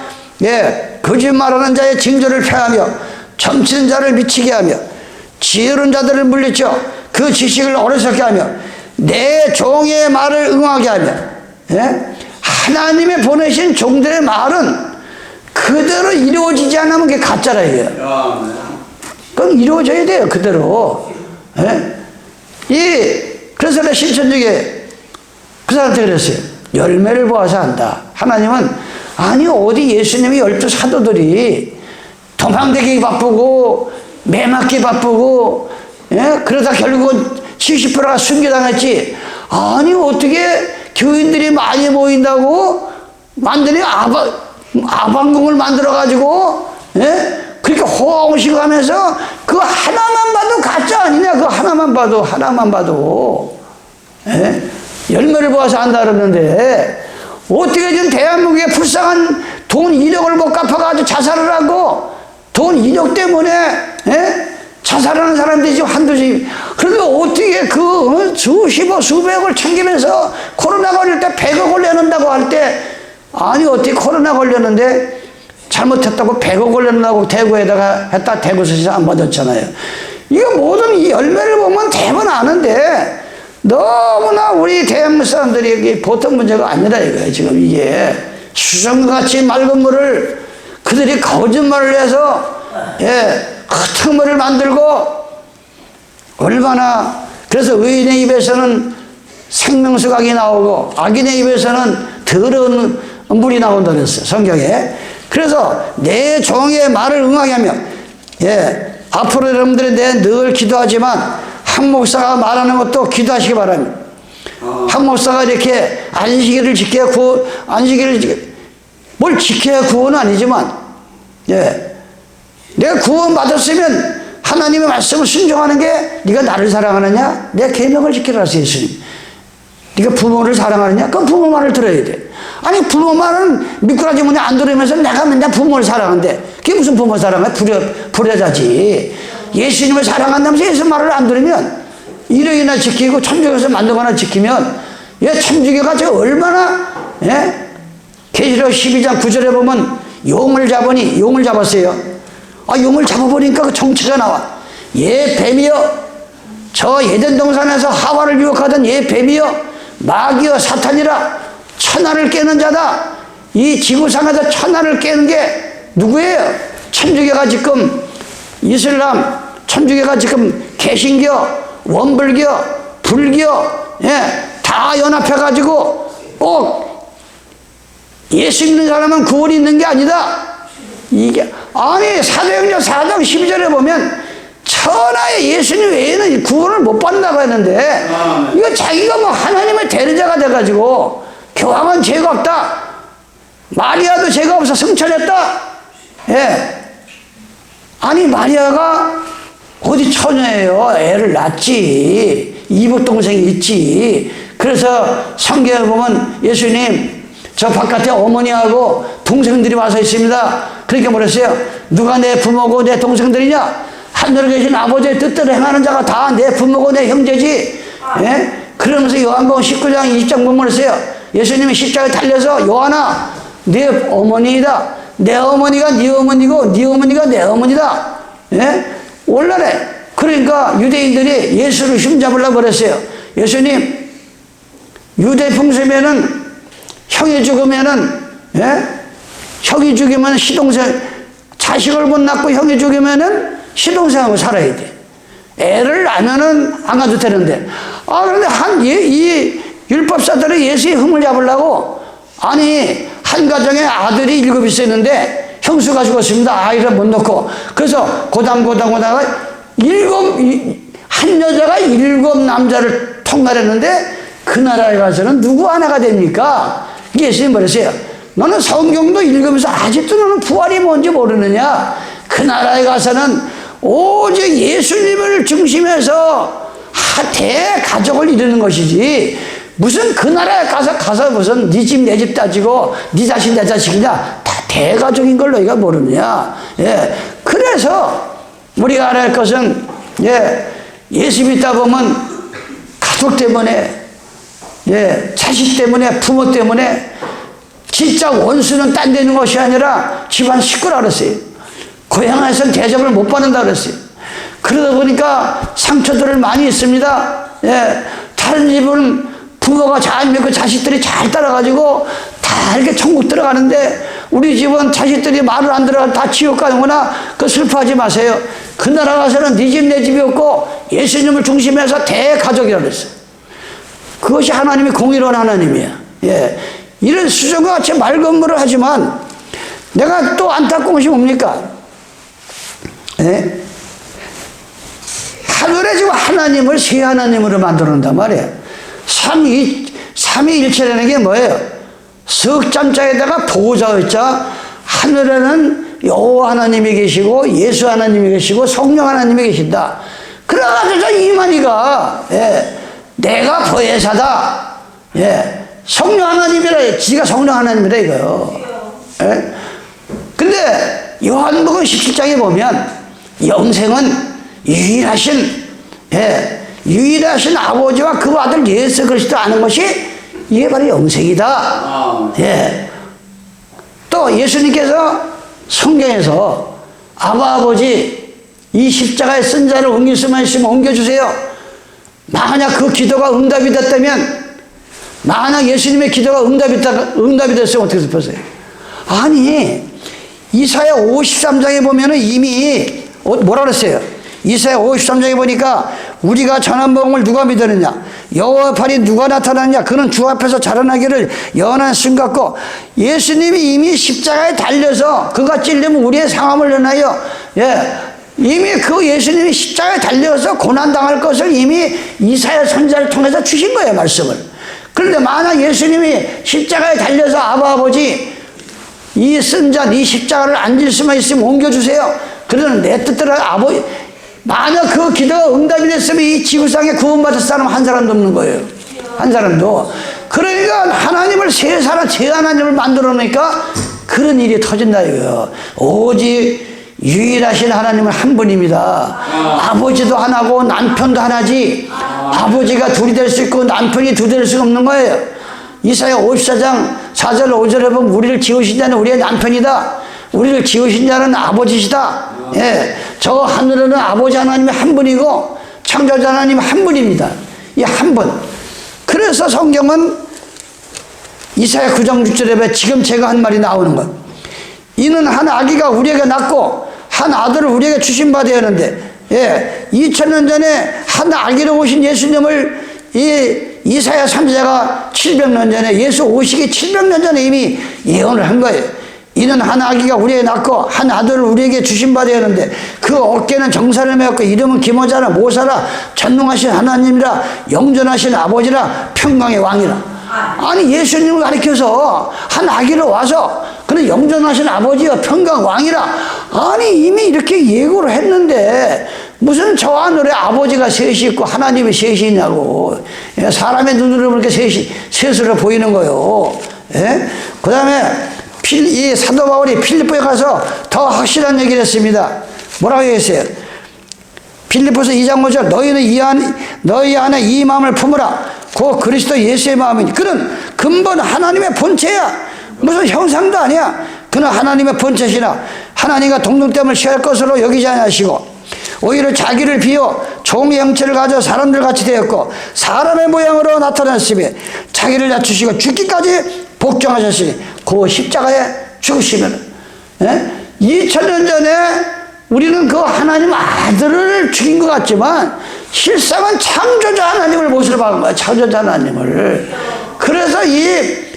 거짓말하는 자의 징조를 폐하며 점치는 자를 미치게 하며 지혜로운 자들을 물리쳐 그 지식을 어리석게 하며 내 종의 말을 응하게 하며 하나님의 보내신 종들의 말은 그대로 이루어지지 않으면 그게 가짜라 이거예요. 그럼 이루어져야 돼요 그대로. 그래서 내가 신천지에 그 사람한테 그랬어요. 열매를 보아서 안다. 하나님은 아니 어디 예수님이 12 사도들이 도망대기 바쁘고 매 맞기 바쁘고 그러다 결국은 70%가 순교당했지. 아니 어떻게 교인들이 많이 모인다고 완전히 아방궁을 만들어가지고 그렇게 호황식 하면서 그 하나만 봐도 가짜 아니냐. 그 하나만 봐도 열매를 보아서 안다 그러는데 어떻게 지금 대한민국에 불쌍한 돈 1억을 못 갚아가지고 자살을 하고 돈 1억 때문에 자살하는 사람들이 지금 한두지. 그런데 어떻게 그 수십억, 수백억을 챙기면서 코로나 걸릴 때 100억 걸려낸다고 할 때, 아니, 어떻게 코로나 걸렸는데 잘못했다고 100억 걸려낸다고 대구에다가 했다 대구에서 안 받았잖아요. 이거 모든 이 열매를 보면 대부분 아는데, 너무나 우리 대한민국 사람들이 보통 문제가 아니라 이거예요. 지금 이게 수정같이 맑은 물을 그들이 거짓말을 해서, 흙탕물을 만들고, 얼마나, 그래서 의인의 입에서는 생명수각이 나오고 악인의 입에서는 더러운 물이 나온다 그랬어요, 성경에. 그래서 내 종의 말을 응하게 하며, 앞으로 여러분들이 늘 기도하지만 한 목사가 말하는 것도 기도하시기 바랍니다. 한 목사가 이렇게 안식일을 지켜야 뭘 지켜야 구원은 아니지만, 내가 구원 받았으면 하나님의 말씀을 순종하는 게, 네가 나를 사랑하느냐? 내 계명을 지키라 하세요, 예수님. 네가 부모를 사랑하느냐? 그럼 부모 말을 들어야 돼. 아니, 부모 말은 미꾸라지 문에 안 들으면서 내가 맨날 부모를 사랑한대. 그게 무슨 부모 사랑해? 불효자지. 예수님을 사랑한다면서 예수 말을 안 들으면, 일요일이나 지키고 천주교에서 만들거나 지키면, 천주교가 저 얼마나, 계시록 12장 9절에 보면 용을 잡았어요. 용을 잡아버리니까 그 정체가 나와. 뱀이여, 저 에덴 동산에서 하와를 유혹하던 뱀이여, 마귀여, 사탄이라, 천하를 깨는 자다. 이 지구상에서 천하를 깨는 게 누구예요? 천주교가 지금, 이슬람, 천주교가 지금 개신교, 원불교, 불교, 다 연합해가지고 예수 믿는 사람은 구원이 있는 게 아니다. 이게, 아니, 사도행전 4장 12절에 보면 천하의 예수님 외에는 구원을 못 받는다고 했는데, 이거 자기가 뭐 하나님의 대리자가 돼가지고 교황은 죄가 없다, 마리아도 죄가 없어 승천했다. 아니, 마리아가 어디 처녀예요? 애를 낳지. 이복 동생이 있지. 그래서 성경에 보면 예수님, 저 바깥에 어머니하고 동생들이 와서 있습니다. 그렇게 말했어요. 누가 내 부모고 내 동생들이냐? 하늘에 계신 아버지의 뜻대로 행하는 자가 다 내 부모고 내 형제지. 그러면서 요한복음 19장 20장 보면 했어요. 예수님이 십자가에 달려서, 요한아, 네 어머니이다. 내 어머니가 네 어머니고 네 어머니가 내 어머니다. 원래 그러니까 유대인들이 예수를 흉잡으려고 그랬어요. 예수님, 유대 풍습에는 형이 죽으면은, 형이 죽으면 시동생, 자식을 못 낳고 형이 죽으면은 시동생하고 살아야 돼. 애를 낳으면은 안 가도 되는데. 그런데 이 율법사들이 예수의 흠을 잡으려고, 아니, 한 가정에 아들이 7 있었는데 형수가 죽었습니다. 아이를 못 낳고. 그래서 고당하다가 한 여자가 7 남자를 통달했는데, 그 나라에 가서는 누구 하나가 됩니까? 예수님이 말했어요. 너는 성경도 읽으면서 아직도 너는 부활이 뭔지 모르느냐? 그 나라에 가서는 오직 예수님을 중심해서 대가족을 이루는 것이지, 무슨 그 나라에 가서 무슨 네 집 내 집 따지고 네 자식 내 자식이냐? 다 대가족인 걸 너희가 모르느냐? 그래서 우리가 알아야 할 것은, 예수 믿다 보면 가족 때문에, 자식 때문에, 부모 때문에, 진짜 원수는 딴 데 있는 것이 아니라 집안 식구라 그랬어요. 고향에서는 대접을 못 받는다 그랬어요. 그러다 보니까 상처들을 많이 있습니다. 다른 집은 부모가 잘 믿고 자식들이 잘 따라가지고 다 이렇게 천국 들어가는데, 우리 집은 자식들이 말을 안 들어가 다 지옥 가는구나. 그거 슬퍼하지 마세요. 그 나라 가서는 네 집 내 집이 없고 예수님을 중심해서 대가족이라 그랬어요. 그것이 하나님이 공의로운 하나님이야. 이런 수정과 같이 맑은 물을 하지만, 내가 또 안타까운 것이 뭡니까? 하늘에 지금 하나님을 세 하나님으로 만들어 놓는단 말이에요. 삼위일체라는 게 뭐예요? 석잠자에다가 보좌자, 하늘에는 여호와 하나님이 계시고 예수 하나님이 계시고 성령 하나님이 계신다. 그래가지고 이만희가 내가 보혜사다. 성령 하나님이라, 지가 성령 하나님이라 이거요. 근데 요한복음 17장에 보면 영생은 유일하신 아버지와 그 아들 예수 그리스도 아는 것이 이게 바로 영생이다. 또 예수님께서 성경에서 아버지 이 십자가에 쓴 자를 옮길 수만 있으면 옮겨주세요. 만약 그 기도가 응답이 됐다면, 만약 예수님의 기도가 응답이 됐으면 어떻게 싶었어요? 아니, 이사야 53장에 보면은 이미 뭐라 그랬어요? 이사야 53장에 보니까 우리가 전한 복음을 누가 믿었느냐? 여호와 팔이 누가 나타났냐? 그는 주 앞에서 자라나기를 연한 신 같고, 예수님이 이미 십자가에 달려서 그가 찔리면 우리의 상함을 전하여, 이미 그 예수님이 십자가에 달려서 고난당할 것을 이미 이사야 선지자를 통해서 주신 거예요, 말씀을. 그런데 만약 예수님이 십자가에 달려서 아버지 이 쓴 자, 이 십자가를 앉을 수만 있으면 옮겨주세요. 그러면 내 뜻대로 아버지, 만약 그 기도가 응답이 됐으면 이 지구상에 구원받을 사람 한 사람도 없는 거예요. 한 사람도. 그러니까 하나님을 제 하나님을 만들어 놓으니까 그런 일이 터진다 이거예요. 오직 유일하신 하나님은 한 분입니다. 아버지도 하나고 남편도 하나지. 아버지가 둘이 될 수 있고 남편이 둘이 될 수가 없는 거예요. 이사야 54장 4절 5절에 보면 우리를 지으신 자는 우리의 남편이다. 우리를 지으신 자는 아버지시다. 저 하늘에는 아버지 하나님이 한 분이고 창조자 하나님 한 분입니다. 이 한 분. 그래서 성경은 이사야 9장 6절에 보면 지금 제가 한 말이 나오는 것. 이는 한 아기가 우리에게 낳고 한 아들을 우리에게 주신 바 되었는데, 2000년 전에 한 아기로 오신 예수님을 이사야 선지자가 700년 전에, 예수 오시기 700년 전에 이미 예언을 한 거예요. 이는 한 아기가 우리에게 낳고 한 아들을 우리에게 주신 바 되었는데 그 어깨는 정사를 메었고 이름은 기모자라 모사라 전능하신 하나님이라 영존하신 아버지라 평강의 왕이라. 아니, 예수님을 가리켜서 한 아기로 와서 그는 영존하신 아버지와 평강 왕이라. 아니, 이미 이렇게 예고를 했는데 무슨 저 하늘에 아버지가 셋이 있고 하나님이 셋이 있냐고. 사람의 눈으로 그렇게 셋으로 보이는 거요. 그 다음에 이 사도 바울이 필리포에 가서 더 확실한 얘기를 했습니다. 뭐라고 얘기했어요? 필리포서 2장 5절 너희 안에 이 마음을 품으라. 그 그리스도 예수의 마음이니 그는 근본 하나님의 본체야. 무슨 형상도 아니야. 그는 하나님의 본체시나 하나님과 동등됨을 취할 것으로 여기지 않으시고 오히려 자기를 비워 종의 형체를 가져 사람들 같이 되었고 사람의 모양으로 나타났으며 자기를 낮추시고 죽기까지 복종하셨으니 그 십자가에 죽으시면 2000년 전에 우리는 그 하나님 아들을 죽인 것 같지만 실상은 창조자 하나님을 모시러 박은 거야. 창조자 하나님을. 그래서 이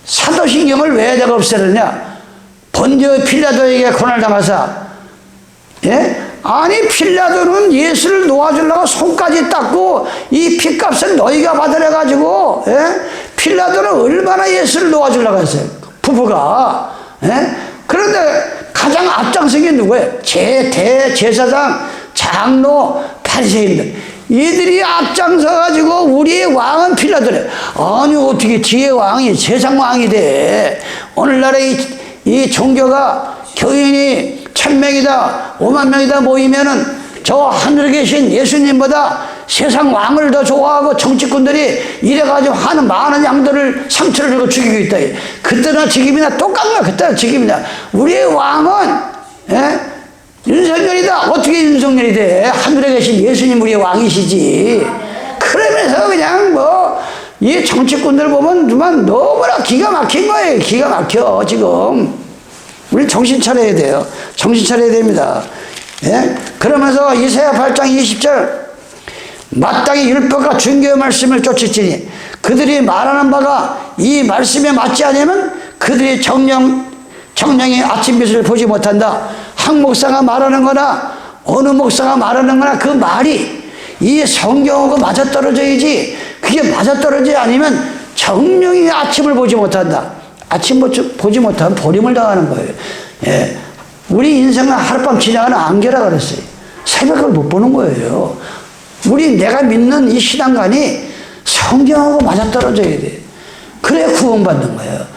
사도신경을 왜 내가 없애느냐? 본디오 필라도에게 고난을 당하사, 아니, 필라도는 예수를 놓아주려고 손까지 닦고 이 핏값을 너희가 받으려 가지고, 필라도는 얼마나 예수를 놓아주려고 했어요. 부부가. 그런데 가장 앞장선 게 누구예요? 대제사장, 장로, 바리새인들. 이들이 앞장서가지고 우리의 왕은 필라도래. 아니, 어떻게 지혜 왕이 세상 왕이 돼? 오늘날의 이 종교가 교인이 1000명이다 50000명이다 모이면은 저 하늘에 계신 예수님보다 세상 왕을 더 좋아하고 정치꾼들이 이래가지고 하는 많은 양들을 상처를 주고 죽이고 있다. 그때나 지금이나 똑같은 거야. 그때나 지금이나. 우리의 왕은 윤석열이다. 어떻게 윤석열이 돼? 하늘에 계신 예수님 우리의 왕이시지. 그러면서 그냥 이 정치꾼들 보면 너무나 기가 막힌 거예요. 기가 막혀 지금. 우리 정신 차려야 돼요. 정신 차려야 됩니다. 그러면서 이사야 8장 20절 마땅히 율법과 중개의 말씀을 쫓을지니 그들이 말하는 바가 이 말씀에 맞지 않으면 그들이 정령의 아침빛을 보지 못한다. 한 목사가 말하는 거나 어느 목사가 말하는 거나 그 말이 이 성경하고 맞아떨어져야지. 그게 맞아떨어지지 않으면 정령의 아침을 보지 못한다. 아침 보지 못하면 버림을 당하는 거예요. 우리 인생은 하룻밤 지나가는 안개라 그랬어요. 새벽을 못 보는 거예요. 내가 믿는 이 신앙관이 성경하고 맞아떨어져야 돼. 그래야 구원받는 거예요.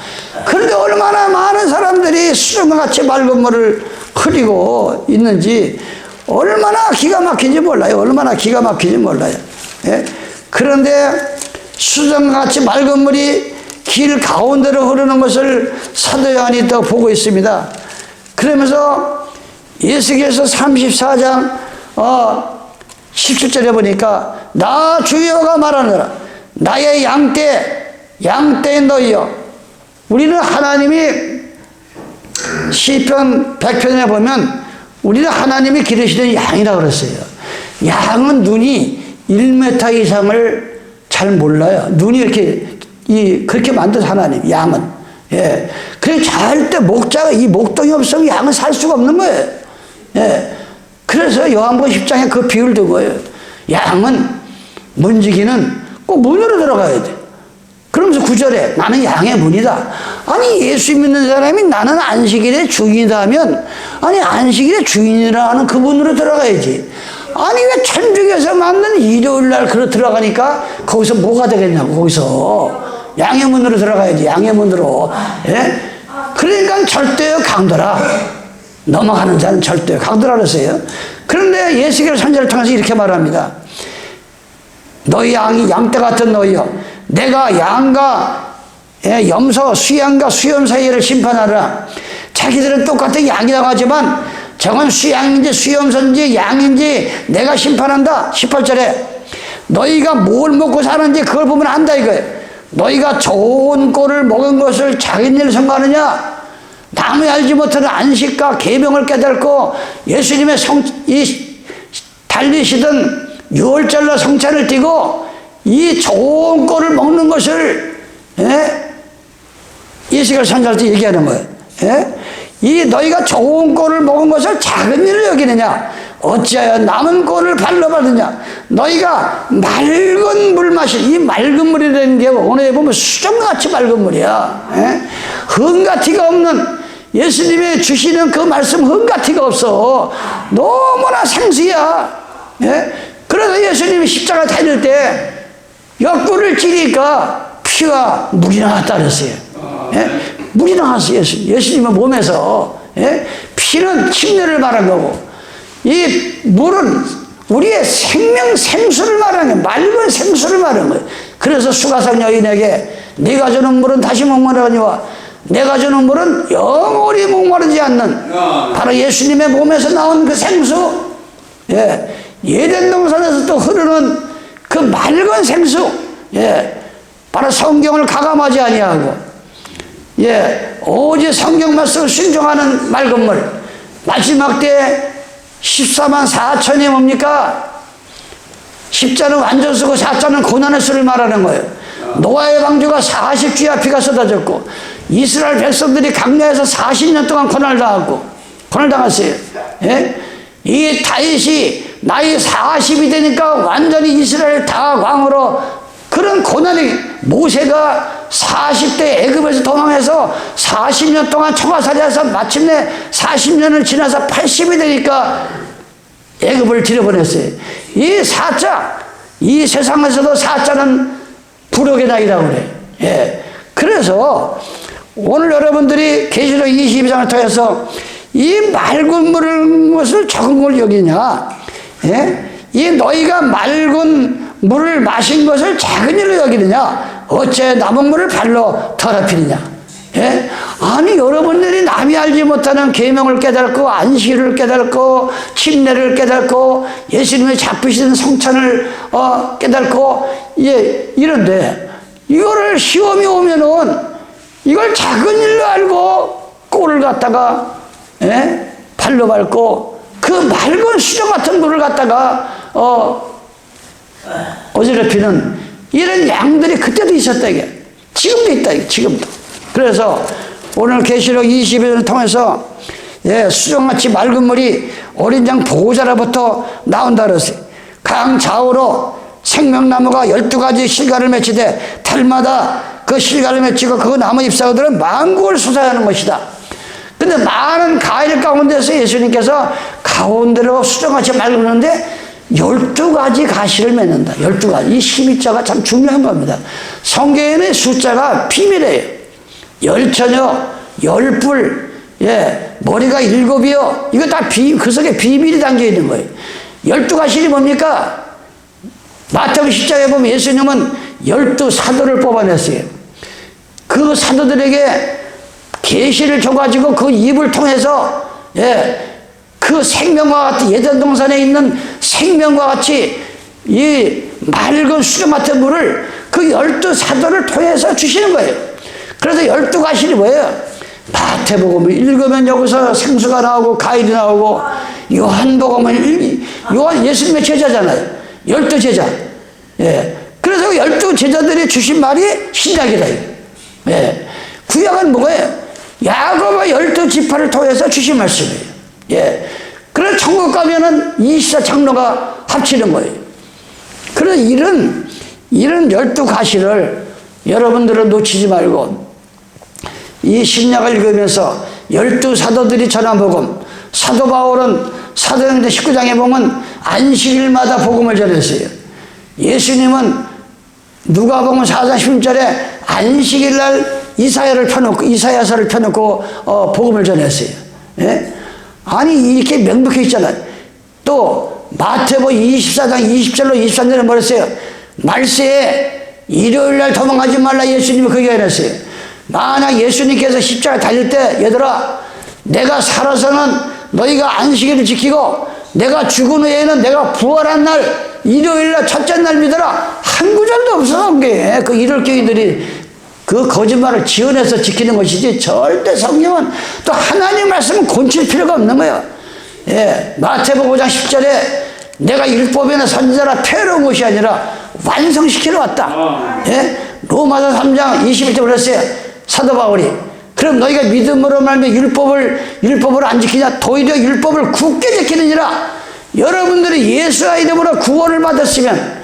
그런데 얼마나 많은 사람들이 수정과 같이 맑은 물을 흐리고 있는지 얼마나 기가 막힌지 몰라요. 얼마나 기가 막힌지 몰라요. 예? 그런데 수정같이 맑은 물이 길 가운데로 흐르는 것을 사도 요한이 또 보고 있습니다. 그러면서 예수께서 34장 17절에 보니까 나 주여가 말하느라 나의 양떼 너희여. 우리는 하나님이 시편 100편에 보면 우리는 하나님이 기르시는 양이라고 그랬어요. 양은 눈이 1m 이상을 잘 몰라요. 눈이 이렇게 그렇게 만든 하나님, 양은. 예. 그래 절대 이 목동이 없으면 양은 살 수가 없는 거예요. 예. 그래서 요한복음 10장에 그 비유를 둔 거예요. 양은 문지기는 꼭 문으로 들어가야 돼. 그러면서 9절에 나는 양의 문이다. 아니 예수 믿는 사람이 나는 안식일의 주인이다 하면 아니 안식일의 주인이라는 그 문으로 들어가야지. 아니 왜 천주교에서 만든 일요일날 그러 들어가니까 거기서 뭐가 되겠냐고. 거기서 양의 문으로 들어가야지. 양의 문으로. 예? 그러니까 절대요 강도라. 넘어가는 자는 절대요 강도라 그랬어요. 그런데 예수께서 선지자를 통해서 이렇게 말합니다. 너희 양떼 같은 너희여 내가 양과 염소 수양과 수염 사이를 심판하라. 자기들은 똑같은 양이라고 하지만 저건 수양인지 수염소인지 양인지 내가 심판한다. 18절에 너희가 뭘 먹고 사는지 그걸 보면 안다 이거예요. 너희가 좋은 꼴을 먹은 것을 자기네를 선거하느냐. 남이 알지 못하는 안식과 계명을 깨닫고 예수님의 달리시던 6월절로 성찬을 띠고 이 좋은 꼴을 먹는 것을 예수가 선지할 때 얘기하는 거예요. 이 너희가 좋은 꼴을 먹은 것을 작은 일을 여기느냐. 어찌하여 남은 꼴을 발로 받느냐. 너희가 맑은 물 마실 이 맑은 물이라는 게 오늘 보면 수정같이 맑은 물이야. 흥가티가 없는 예수님이 주시는 그 말씀 흥가티가 없어. 너무나 생수야. 그래서 예수님이 십자가 다닐 때 옆구리를 찌르니까 피와 물이 나왔다 그랬어요. 물이 나왔어요. 예수님의 몸에서. 피는 침례를 말한 거고 이 물은 우리의 생수를 말하는 거예요. 맑은 생수를 말하는 거예요. 그래서 수가성 여인에게 네가 주는 물은 다시 목마르거니와 내가 주는 물은 영원히 목마르지 않는 바로 예수님의 몸에서 나온 그 생수. 에덴 동산에서 또 흐르는 그 맑은 생수. 바로 성경을 가감하지 아니하고 오직 성경 말씀을 순종하는 맑은 물. 마지막 때 14만 4천이 뭡니까? 10자는 완전 쓰고 4자는 고난의 수를 말하는 거예요. 노아의 방주가 40주야 피가 쏟아졌고 이스라엘 백성들이 강야에서 40년 동안 고난을 당했어요. 이 다윗이 나이 40이 되니까 완전히 이스라엘 다 왕으로 그런 고난이 모세가 40대 애굽에서 도망해서 40년 동안 초가살이해서 마침내 40년을 지나서 80이 되니까 애굽을 들여보냈어요. 이 4자 이 세상에서도 4자는 부력의 나이라고 그래. 그래서 오늘 여러분들이 계시록 22장을 통해서 이 맑은 것을 적은 걸 여기냐. 이 너희가 맑은 물을 마신 것을 작은 일로 여기느냐. 어째 남은 물을 발로 더럽히느냐. 아니 여러분들이 남이 알지 못하는 계명을 깨닫고 안식일을 깨닫고 침례를 깨닫고 예수님의 잡으시는 성찬을 깨닫고 이런데 이거를 시험이 오면은 이걸 작은 일로 알고 꼴을 갖다가 발로 밟고 그 맑은 수정 같은 물을 갖다가 어지럽히는 이런 양들이 그때도 있었다 이게. 지금도 있다 이게. 지금도. 그래서 오늘 계시록 22장을 통해서 수정같이 맑은 물이 어린 양 보호자로부터 나온다 그랬어요. 강 좌우로 생명나무가 12가지 실과를 맺히되 달마다 그 실과를 맺히고 그 나무 잎사귀들은 만국을 솟아하는 것이다. 근데 많은 가일 가운데서 예수님께서 가운데로 수정같이 맑은데 12가지 가시를 맺는다. 12가지. 이 12자가 참 중요한 겁니다. 성경에는 숫자가 비밀이에요. 열처녀, 열불, 머리가 7이요. 이거 다 그 속에 비밀이 담겨 있는 거예요. 12가실이 뭡니까? 마태복음 10장에 보면 예수님은 12사도를 뽑아냈어요. 그 사도들에게 계시를 줘가지고 그 입을 통해서 그 생명과 같이 예전 동산에 있는 생명과 같이 이 맑은 수저 같은 물을 그 12사도를 통해서 주시는 거예요. 그래서 12가실이 뭐예요? 마태복음을 읽으면 여기서 생수가 나오고 과일이 나오고, 요한복음을 요한 예수님의 제자잖아요. 12제자. 그래서 12제자들이 주신 말이 신약이다. 구약은 뭐예요? 야고보 12지파를 통해서 주신 말씀이에요. 그래서 천국 가면은 24장로가 합치는 거예요. 그래서 이런 12가시를 여러분들은 놓치지 말고, 이 신약을 읽으면서 12사도들이 전한 복음, 사도 바울은 사도행전 19장에 보면 안식일마다 복음을 전했어요. 예수님은 누가복음 4장 16절에 안식일날 이사야서를 펴놓고 복음을 전했어요. 아니 이렇게 명백해 있잖아요. 또 마태복음 24장 20절로 23절에 뭐랬어요? 말세에 일요일날 도망가지 말라 예수님이 그렇게 해놨어요. 만약 예수님께서 십자가에 달릴 때, 얘들아 내가 살아서는 너희가 안식일을 지키고 내가 죽은 후에는 내가 부활한 날 일요일날 첫째 날 믿어라, 한 구절도 없어서 게 그 이럴교회들이 그 거짓말을 지어내서 지키는 것이지, 절대 성경은 또 하나님 말씀은 곤칠 필요가 없는 거예요. 마태복음 5장 10절에 내가 율법이나 선지자라 폐로운 것이 아니라 완성시키러 왔다. 로마서 3장 21절 그랬어요. 사도 바울이, 그럼 너희가 믿음으로 말면 율법을 안 지키냐? 도리어 율법을 굳게 지키느니라. 여러분들이 예수의 이름으로 구원을 받았으면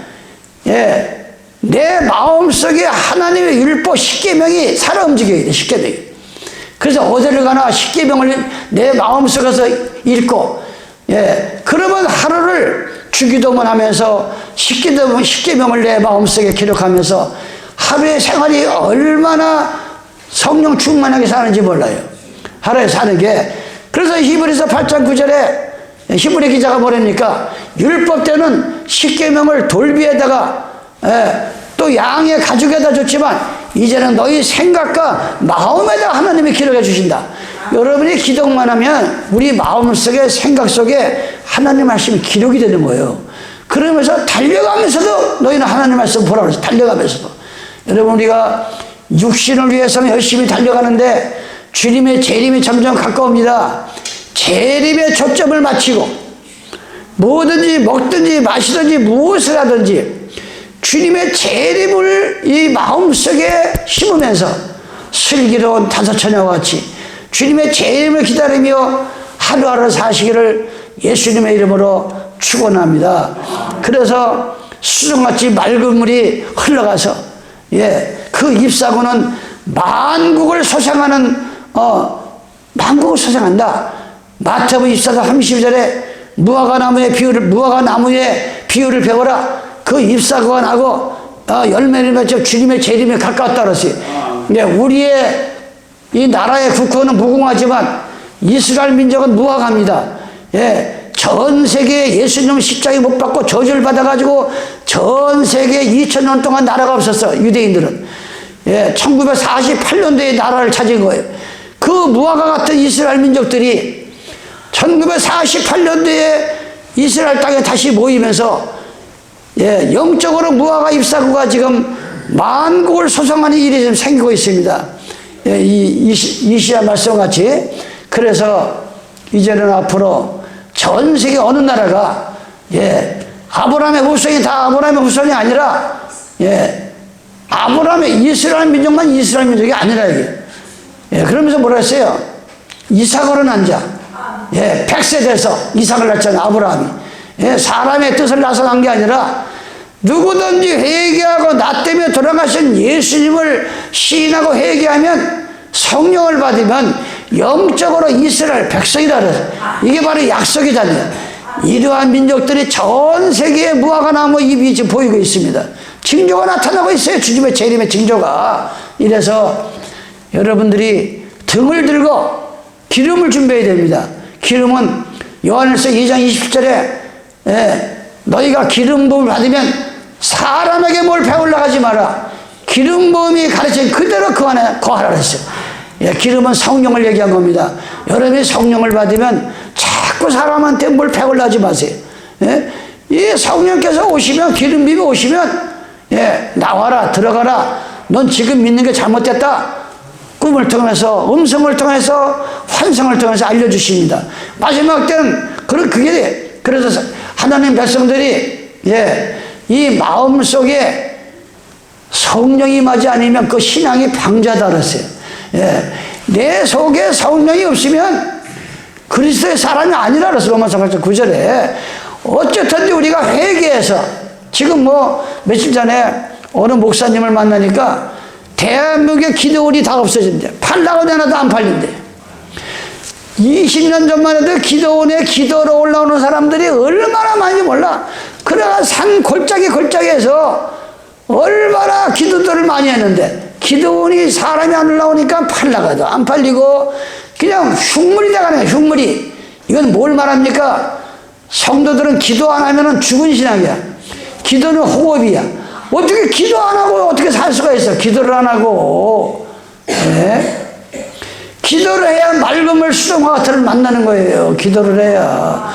내 마음속에 하나님의 율법 10계명이 살아 움직여야 돼. 10계명이. 그래서 어디를 가나 10계명을 내 마음속에서 읽고, 그러면 하루를 주기도문 하면서 10계명을 내 마음속에 기록하면서 하루의 생활이 얼마나 성령 충만하게 사는지 몰라요. 하루에 사는 게. 그래서 히브리서 8장 9절에 히브리 기자가 뭐랍니까? 율법 때는 10계명을 돌비에다가 또 양의 가죽에다 줬지만 이제는 너희 생각과 마음에다 하나님이 기록해 주신다. 여러분이 기도만 하면 우리 마음속에 생각 속에 하나님 말씀이 기록이 되는 거예요. 그러면서 달려가면서도 너희는 하나님 말씀 보라고 해서 달려가면서도. 여러분 우리가 육신을 위해서는 열심히 달려가는데 주님의 재림이 점점 가까웁니다. 재림의 초점을 맞추고 뭐든지 먹든지 마시든지 무엇을 하든지 주님의 재림을 이 마음속에 심으면서 슬기로운 다섯처녀와 같이 주님의 재림을 기다리며 하루하루 사시기를 예수님의 이름으로 축원합니다. 그래서 수정같이 맑은 물이 흘러가서 그 잎사구는 만국을 소생하는 만국을 소생한다. 마태복음 24장 32절에 무화과나무의 비유를 배워라. 그 잎사구가 나고 열매를 맺어 주님의 재림에 가까웠다 그랬어요. 우리의 이 나라의 국호는 무궁화지만 이스라엘 민족은 무화과입니다. 전 세계에 예수님 십자가에 못 박고 저주를 받아가지고 전 세계에 2000년 동안 나라가 없었어. 유대인들은 1948년도에 나라를 찾은 거예요. 그 무화과 같은 이스라엘 민족들이 1948년도에 이스라엘 땅에 다시 모이면서 영적으로 무화과 잎사구가 지금 만국을 소송하는 일이 지금 생기고 있습니다. 이시야 말씀같이. 그래서 이제는 앞으로 전 세계 어느 나라가 아브라함의 후손이 다 아브라함의 후손이 아니라 아브라함의 이스라엘 민족만 이스라엘 민족이 아니라 이게. 그러면서 뭐라 했어요? 이삭으로 난 자. 100세 돼서 이삭을 낳잖아요. 아브라함이. 사람의 뜻을 나서 난 게 아니라 누구든지 회개하고 나 때문에 돌아가신 예수님을 시인하고 회개하면 성령을 받으면 영적으로 이스라엘 백성이라 그래서 이게 바로 약속이잖아요. 이러한 민족들이 전 세계에 무화과나무 잎이 지금 보이고 있습니다. 징조가 나타나고 있어요. 주님의 재림의 징조가. 이래서 여러분들이 등을 들고 기름을 준비해야 됩니다. 기름은 요한일서 2장 27절에 너희가 기름 부음을 받으면 사람에게 뭘 배우려 하지 마라. 기름 부음이 가르친 그대로 그 안에 거하라 그랬어요. 기름은 성령을 얘기한 겁니다. 여러분이 성령을 받으면 자꾸 사람한테 뭘 배우려 하지 마세요. 이 성령께서 오시면, 기름 부음이 오시면 나와라, 들어가라. 넌 지금 믿는 게 잘못됐다. 꿈을 통해서, 음성을 통해서, 환상을 통해서 알려주십니다. 마지막 때는 그래서 하나님 백성들이 이 마음 속에 성령이 임하지 않으면 그 신앙이 방자다 그랬어요. 내 속에 성령이 없으면 그리스도의 사람이 아니라 그랬어요. 로마서 8장 9절에. 어쨌든 우리가 회개해서, 지금 며칠 전에 어느 목사님을 만나니까 대한민국의 기도원이 다 없어진대. 팔라고 내놔도 안 팔린대. 20년 전만 해도 기도원에 기도로 올라오는 사람들이 얼마나 많이 몰라. 그래가 산 골짜기에서 얼마나 기도들을 많이 했는데, 기도원이 사람이 안 올라오니까 팔라가도 안 팔리고 그냥 흉물이 돼가네. 흉물이. 이건 뭘 말합니까? 성도들은 기도 안 하면 죽은 신앙이야. 기도는 호흡이야. 어떻게 기도 안 하고 어떻게 살 수가 있어? 기도를 안 하고. 기도를 해야 맑음을 수정과 같은을 만나는 거예요. 기도를 해야.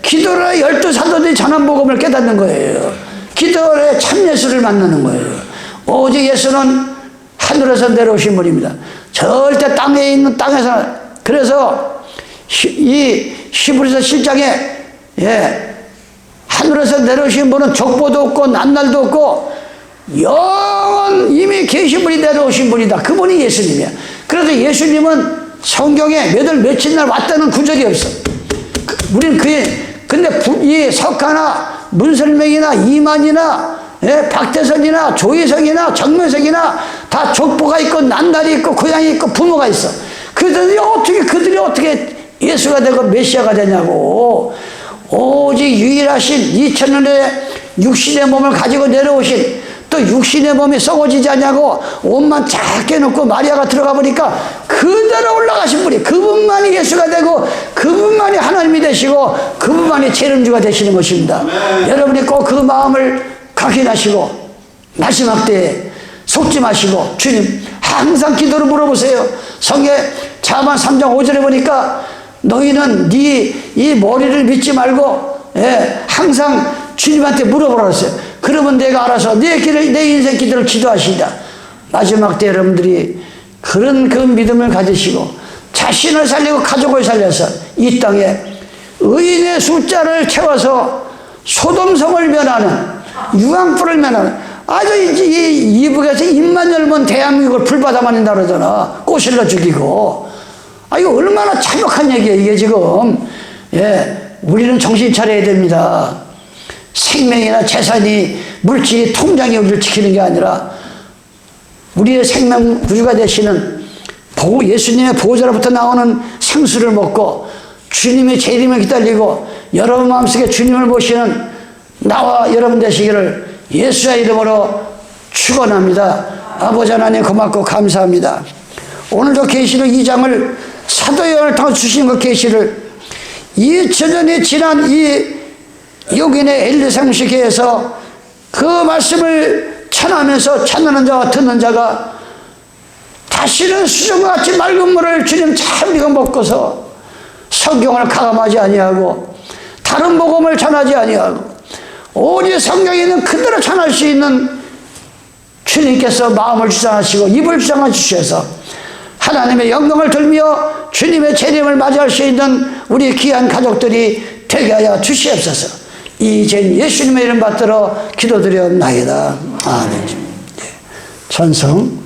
기도를 해야 12사도들이 전한복음을 깨닫는 거예요. 기도를 해야 참 예수를 만나는 거예요. 오직 예수는 하늘에서 내려오신 분입니다. 절대 땅에 있는 땅에서. 그래서 이 히브리서 7장에 하늘에서 내려오신 분은 족보도 없고 낱날도 없고 영원 이미 계신 분이 내려오신 분이다. 그분이 예수님이야. 그래서 예수님은 성경에 며칠 날 왔다는 구절이 없어. 우리는 근데 이 석하나 문설명이나 이만이나 박대선이나 조희성이나 정명석이나 다 족보가 있고 낱날이 있고 고향이 있고 부모가 있어. 그들이 어떻게 예수가 되고 메시아가 되냐고. 오직 유일하신 2000년의 육신의 몸을 가지고 내려오신, 또 육신의 몸이 썩어지지 않냐고 옷만 작게 놓고 마리아가 들어가 보니까 그대로 올라가신 분이, 그분만이 예수가 되고 그분만이 하나님이 되시고 그분만이 재림주가 되시는 것입니다. 여러분이 꼭 그 마음을 각인하시고 마지막 때에 속지 마시고, 주님 항상 기도를 물어보세요. 성경 자만 3장 5절에 보니까 너희는 이 머리를 믿지 말고 항상 주님한테 물어보라 그랬어요. 그러면 내가 알아서 내 인생 기도를 기도하시다. 마지막 때 여러분들이 그런 그 믿음을 가지시고 자신을 살리고 가족을 살려서 이 땅에 의인의 숫자를 채워서 소돔성을 면하는, 유황불을 면하는, 아주 이 이북에서 입만 열면 대한민국을 불바다 만든다 그러잖아. 꼬실러 죽이고. 이거 얼마나 참혹한 얘기예요, 이게 지금. 우리는 정신 차려야 됩니다. 생명이나 재산이, 물질이, 통장이 우리를 지키는 게 아니라 우리의 생명 구주가 되시는 예수님의 보호자로부터 나오는 생수를 먹고 주님의 재림을 기다리고 여러분 마음속에 주님을 모시는 나와 여러분 되시기를 예수의 이름으로 축원합니다. 아버지 하나님 고맙고 감사합니다. 오늘도 계시록 2장을 사도 요한을 통해 주신 그 계시를 2000년이 지난 이 여기네 엘리상식회에서 그 말씀을 전하면서 찾는 자와 듣는 자가 다시는 수정과 같이 맑은 물을 주님 참 이거 먹고서 성경을 가감하지 아니하고 다른 복음을 전하지 아니하고 오직 성경에 있는 그대로 전할 수 있는 주님께서 마음을 주장하시고 입을 주장해 주셔서 하나님의 영광을 돌며 주님의 재림을 맞이할 수 있는 우리 귀한 가족들이 되게 하여 주시옵소서. 이제 예수님의 이름 받들어 기도드렸나이다. 아멘. 찬성.